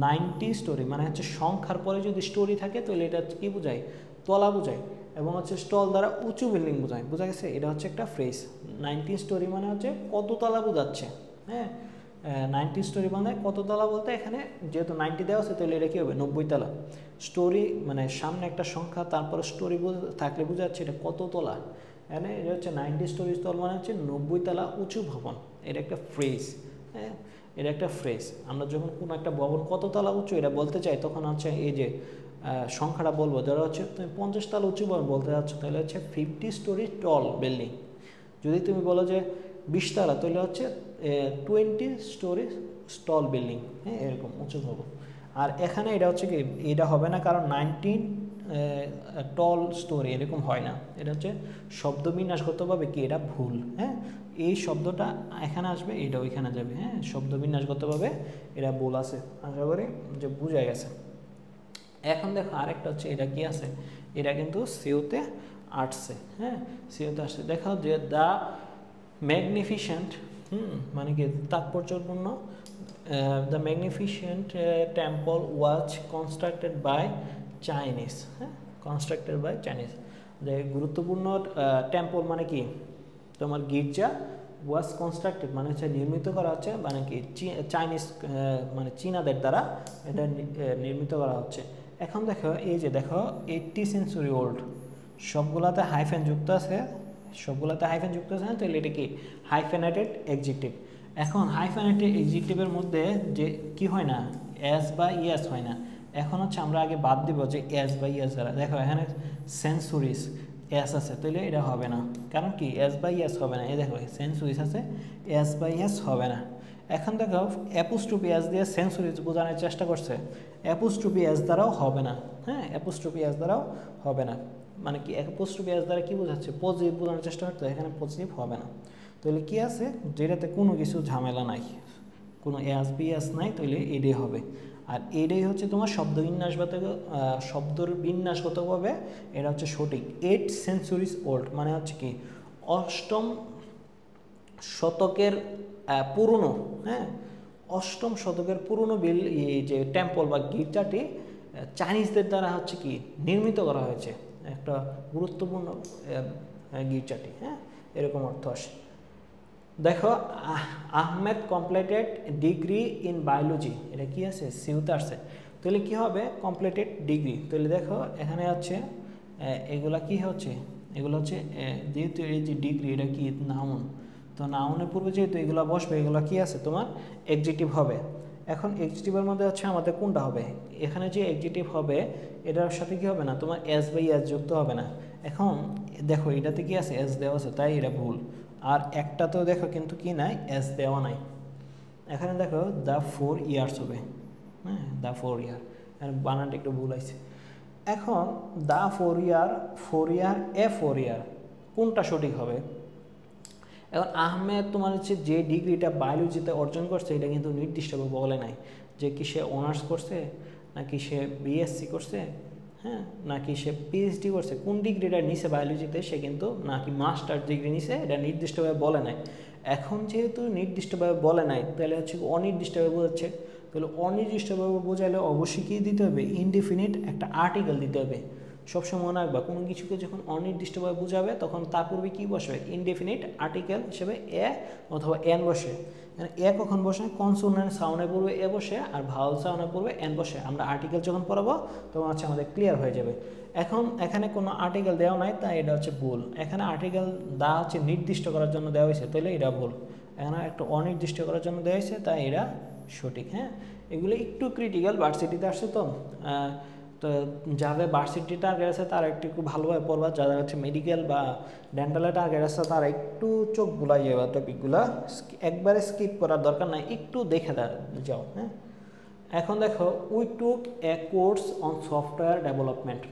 90 স্টোরি মানে হচ্ছে সংখ্যার পরে যদি স্টোরি থাকে তাহলে এটা কি বোঝায়, তলা বোঝায়, এবং হচ্ছে স্টল দ্বারা উঁচু বিল্ডিং বোঝায়, বোঝা গেছে, এটা হচ্ছে একটা ফ্রেজ। 90 স্টোরি মানে হচ্ছে কত তলা বোঝাচ্ছে, হ্যাঁ, 90 স্টোরি মানে কত তলা বলতে এখানে যেহেতু 90 দেওয়া আছে, তাহলে এটা কী হবে 90 তলা। স্টোরি মানে সামনে একটা সংখ্যা, তারপরে স্টোরি থাকলে বোঝাচ্ছে এটা কত তলা, এখানে এটা হচ্ছে 90 স্টোরি তল মানে হচ্ছে 90 তলা উঁচু ভবন, এটা একটা ফ্রেজ, হ্যাঁ, এটা একটা ফ্রেজ। আমরা যখন কোনো একটা ভবন কত তলা উঁচু এটা বলতে চাই, তখন হচ্ছে এই যে সংখ্যাটা বলবো, ধরো হচ্ছে তুমি 50 তলা উঁচু ভবন বলতে যাচ্ছ, তাহলে হচ্ছে 50 স্টোরি টল বিল্ডিং। যদি তুমি বলো যে 20 তলা, তাহলে হচ্ছে 20 স্টোরি টল বিল্ডিং, হ্যাঁ, এরকম উঁচু ভবন। আর এখানে এটা হচ্ছে কি এটা হবে না, কারণ 19 টল স্টোরি এরকম হয় না, এটা হচ্ছে শব্দ বিন্যাসগতভাবে কি এটা ভুল, হ্যাঁ, এই শব্দটা এখানে আসবে, এটা ওইখানে যাবে, হ্যাঁ, শব্দ বিন্যাসগতভাবে এটা ভুল আছে, আশা করি যে বুঝা গেছে। এখন দেখো আরেকটা হচ্ছে এটা কি আছে, এটা কিন্তু সিওতে আসছে, হ্যাঁ, সিওতে আসছে। দেখো যে দ্য ম্যাগনিফিসেন্ট, মানে কি তাৎপর্যপূর্ণ, the magnificent temple was constructed by Chinese, হ্যাঁ, কনস্ট্রাক্টেড বাই চাইনিজ। যে গুরুত্বপূর্ণ টেম্পল মানে কি তোমার গির্জা, ওয়াজ কনস্ট্রাক্টেড মানে হচ্ছে নির্মিত করা হচ্ছে, মানে কি চাইনিজ মানে চীনাদের দ্বারা এটা নির্মিত করা হচ্ছে। এখন দেখো এই যে দেখো 80 সেঞ্চুরি ওল্ড, সবগুলাতে হাইফেন যুক্ত আছে, সবগুলাতে হাইফেন যুক্ত আছে না, তাহলে এটা কি হাইফেনেটেড এডজেক্টিভ। এখন হাইফেনেটেড এডজেক্টিভের মধ্যে যে কি হয় না, এস বা ইয়েস হয় না। এখন হচ্ছে আমরা আগে বাদ দিব যে এস বা ইয়েস দ্বারা। দেখো এখানে সেঞ্চুরিজ এস আছে, তাহলে এটা হবে না, কারণ কি এস বা ইয়েস হবে না। এই দেখো সেঞ্চুরিজ আছে, এস বা ইয়েস হবে না। এখন দেখো অ্যাপোস্ট্রোফি এস দিয়ে সেঞ্চুরিজ বোঝানোর চেষ্টা করছে, অ্যাপোস্ট্রোফি এস দ্বারাও হবে না। হ্যাঁ, অ্যাপোস্ট্রোফি এস দ্বারাও হবে না, মানে কি অ্যাপোস্ট্রোফি এস দ্বারা কী বোঝাচ্ছে, পজিটিভ বোঝানোর চেষ্টা করতে, এখানে পজিটিভ হবে না। তাহলে কি আছে, যেটাতে কোনো কিছু ঝামেলা নাই, কোনো এস বি এস নাই, তাহলে এটাই হবে। আর এটাই হচ্ছে তোমার শব্দ বিন্যাসগত, শব্দর বিন্যাসগতভাবে এটা হচ্ছে সঠিক। 8 সেঞ্চুরিজ ওল্ড মানে হচ্ছে কি অষ্টম শতকের পুরনো, হ্যাঁ, অষ্টম শতকের পুরনো এই যে টেম্পল বা গির্জাটি চাইনিজদের দ্বারা হচ্ছে কি নির্মিত করা হয়েছে, একটা গুরুত্বপূর্ণ গির্জাটি, হ্যাঁ, এরকম অর্থ আসে। দেখো Ahmed completed degree in biology, এটা কি আছে সিউতে আসছে, তাহলে কি হবে কমপ্লিটেড ডিগ্রি। তাহলে দেখো এখানে হচ্ছে এগুলা কি হচ্ছে, এগুলো হচ্ছে যেহেতু এই যে ডিগ্রি এটা কি নাউন, তো নাউনের পূর্বে যেহেতু এগুলো বসবে, এগুলো কি আছে তোমার এডজেক্টিভ হবে। এখন এডজেক্টিভের মধ্যে হচ্ছে আমাদের কোনটা হবে, এখানে যে এডজেক্টিভ হবে এটার সাথে কি হবে না, তোমার এস বাই এস যুক্ত হবে না। এখন দেখো এটাতে কি আছে এস দেওয়া আছে, তাই এটা ভুল। আর একটা তো দেখো কিন্তু কি নাই, এস দেওয়া নাই। এখানে দেখো দ্য 4 ইয়ার্স হবে, হ্যাঁ, দ্য 4 ইয়ার, বানানটা একটু ভুল আছে। এখন দ্য 4 ইয়ার, 4 ইয়ার, 4 ইয়ার কোনটা সঠিক হবে। এখন আহমেদ তোমার হচ্ছে যে ডিগ্রিটা বায়োলজিতে অর্জন করছে, এটা কিন্তু নির্দিষ্টভাবে বলে নাই যে কি সে অনার্স করছে, নাকি সে বিএসসি করছে, হ্যাঁ, নাকি সে পিএইচডি করছে, কোন ডিগ্রিটা নিছে বায়োলজিতে সে কিন্তু, নাকি মাস্টার ডিগ্রি নিছে, এটা নির্দিষ্টভাবে বলে নাই। এখন যেহেতু নির্দিষ্টভাবে বলে নাই, তাহলে হচ্ছে অনির্দিষ্টভাবে বোঝাচ্ছে, তাহলে অনির্দিষ্টভাবে বোঝালে অবশ্যই কী দিতে হবে, ইনডিফিনিট একটা আর্টিকেল দিতে হবে। সবসময় মনে রাখবা কোনো কিছুকে যখন অনির্দিষ্টভাবে বোঝাবে তখন তার পূর্বে কী বসবে, ইনডিফিনিট আর্টিকেল হিসেবে এ অথবা এন বসে। এ কখন বসে, কনসোনেন্ট সাউন্ডের পূর্বে এ বসে, আর ভাওয়াল সাউন্ডের পূর্বে এন বসে। আমরা আর্টিকেল যখন পড়াবো তখন হচ্ছে আমাদের ক্লিয়ার হয়ে যাবে। এখন এখানে কোনো আর্টিকেল দেওয়া নাই, তাই এটা হচ্ছে ভুল। এখানে আর্টিকেল দেওয়া হচ্ছে নির্দিষ্ট করার জন্য দেওয়া হয়েছে, তাহলে এটা ভুল। এখানে একটু অনির্দিষ্ট করার জন্য দেওয়া হয়েছে, তাই এটা সঠিক। হ্যাঁ, এগুলো একটু ক্রিটিক্যাল, ভার্সিটিতে আসছে তো, তো যাদের ভার্সিটি টার্গেট আছে তারা একটু ভালোভাবে পড়বা, যাদের হচ্ছে মেডিকেল বা ডেন্টালের টার্গেট আছে তারা একটু চোখ বুলাই যাবে, টপিকগুলো একবারে স্কিপ করার দরকার নাই, একটু দেখে যাও। হ্যাঁ, এখন দেখো we took A course on software development,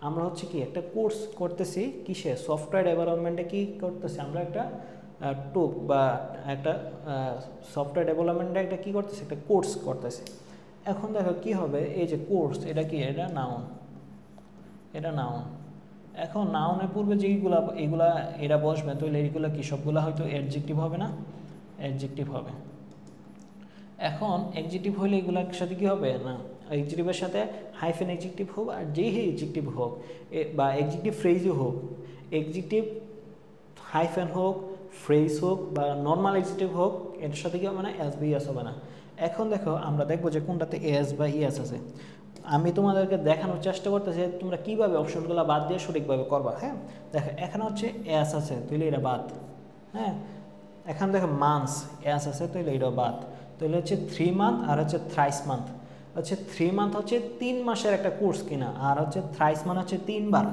আমরা হচ্ছে কি একটা কোর্স করতেছি, কিসে, সফটওয়্যার ডেভেলপমেন্টে কি করতেছি আমরা, একটা টুক বা একটা সফটওয়্যার ডেভেলপমেন্টে একটা কী করতেছি, একটা কোর্স করতেছি। এখন দেখো কি হবে, এই যে কোর্স এটা কি, এটা নাউন, এটা নাউন। এখন নাউনের পূর্বে যেইগুলা এইগুলা এরা বসবে, তাহলে এইগুলো কি সবগুলা হয়তো অ্যাডজেক্টিভ হবে না, অ্যাডজেক্টিভ হবে। এখন অ্যাডজেক্টিভ হলে এগুলোর সাথে কি হবে না, অ্যাডজেক্টিভের সাথে হাইফেন অ্যাডজেক্টিভ হোক আর যেই অ্যাডজেক্টিভ হোক বা অ্যাডজেক্টিভ ফ্রেজও হোক, অ্যাডজেক্টিভ হাইফেন হোক, ফ্রেজ হোক বা নর্মাল অ্যাডজেক্টিভ হোক, এটার সাথে কি হবে না, এস বা ইএস হবে না। এখন দেখো আমরা দেখবো যে কোনটাতে এস বা ইএস আছে। আমি তোমাদেরকে দেখানোর চেষ্টা করতেছি তোমরা কীভাবে অপশনগুলো বাদ দিয়ে সঠিকভাবে করবা। হ্যাঁ, দেখো এখানে হচ্ছে এস আছে, তাহলে এটা বাদ। হ্যাঁ, এখানে দেখো মান্থস এস আছে, তাহলে এটা বাদ। তাহলে হচ্ছে 3 মান্থ আর হচ্ছে থ্রাইস মান্থ। হচ্ছে 3 মান্থ হচ্ছে 3 মাসের একটা কোর্স কিনা, আর হচ্ছে থ্রাইস মানে হচ্ছে 3 বার,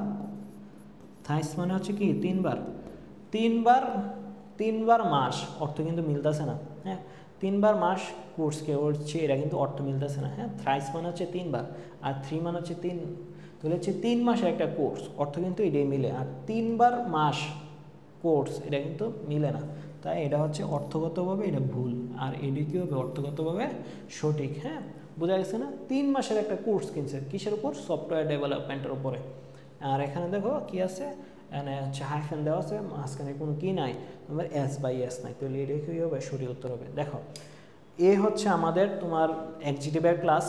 থ্রাইস মানে হচ্ছে কি 3 বার, 3 বার মাস, অর্থ কিন্তু মিলতেছে না। হ্যাঁ, 3 বার মাস কোর্স কে হচ্ছে, এরা কিন্তু অর্থ মিলতেছে না। হ্যাঁ, থ্রাইস মানে হচ্ছে 3 বার, আর 3 মানে হচ্ছে 3, তাহলে হচ্ছে 3 মাসের একটা কোর্স, অর্থ কিন্তু এটাই মিলে। আর 3 বার মাস কোর্স এটা কিন্তু মিলে না, তাই এটা হচ্ছে অর্থগতভাবে এটা ভুল, আর এটি কী হবে অর্থগতভাবে সঠিক। হ্যাঁ, বোঝা গেছে না, 3 মাসের একটা কোর্স কিনছে, কিসের উপর, সফটওয়্যার ডেভেলপমেন্টের উপরে। আর এখানে দেখো কি আছে, এখানে হচ্ছে হাইফেন দেওয়া আছে, মাঝখানে কোনো কি নাই, তোমার এস বাই এস নাই, তাহলে এটা কী হবে সঠিক উত্তর হবে। দেখো এ হচ্ছে আমাদের তোমার এক্সিকিউটিভের ক্লাস।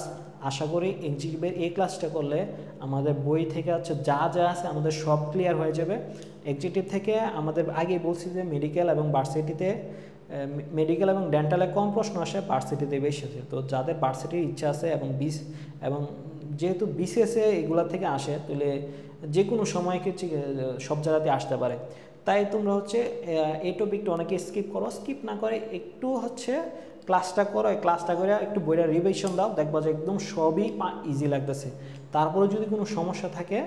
আশা করি এক্সিকিউটিভের এই ক্লাসটা করলে আমাদের বই থেকে হচ্ছে যা যা আছে আমাদের সব ক্লিয়ার হয়ে যাবে। এক্সিকিউটিভ থেকে আমাদের আগেই বলছি যে মেডিকেল এবং ভার্সিটিতে, মেডিকেল এবং ডেন্টালে কম প্রশ্ন আসে, ভার্সিটিতে বেশি আসে। তো যাদের ভার্সিটির ইচ্ছা আছে এবং যেহেতু বিসিএসে এগুলা থেকে আসে, তাহলে যে কোনো সময় সব জায়গাতে আসতে পারে। তাই তোমরা হচ্ছে এই টপিকটা অনেকে স্কিপ করো, স্কিপ না করে একটু হচ্ছে ক্লাসটা করো, ক্লাসটা করে একটু বইটা রিভিশন দাও, দেখবা যে একদম সবই ইজি লাগতেছে। তারপরে যদি কোনো সমস্যা থাকে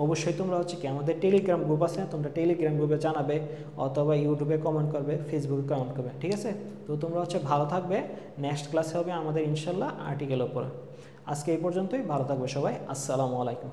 অবশ্যই তোমরা হচ্ছে কি আমাদের টেলিগ্রাম গ্রুপ আছে, তোমরা টেলিগ্রাম গ্রুপে জানাবে, অথবা ইউটিউবে কমেন্ট করবে, ফেসবুকে কমেন্ট করবে, ঠিক আছে? তো তোমরা হচ্ছে ভালো থাকবে। নেক্সট ক্লাসে হবে আমাদের ইনশাল্লাহ আর্টিকেলের উপরে। আজকে এই পর্যন্তই, ভালো থাকবে সবাই, আসসালামু আলাইকুম।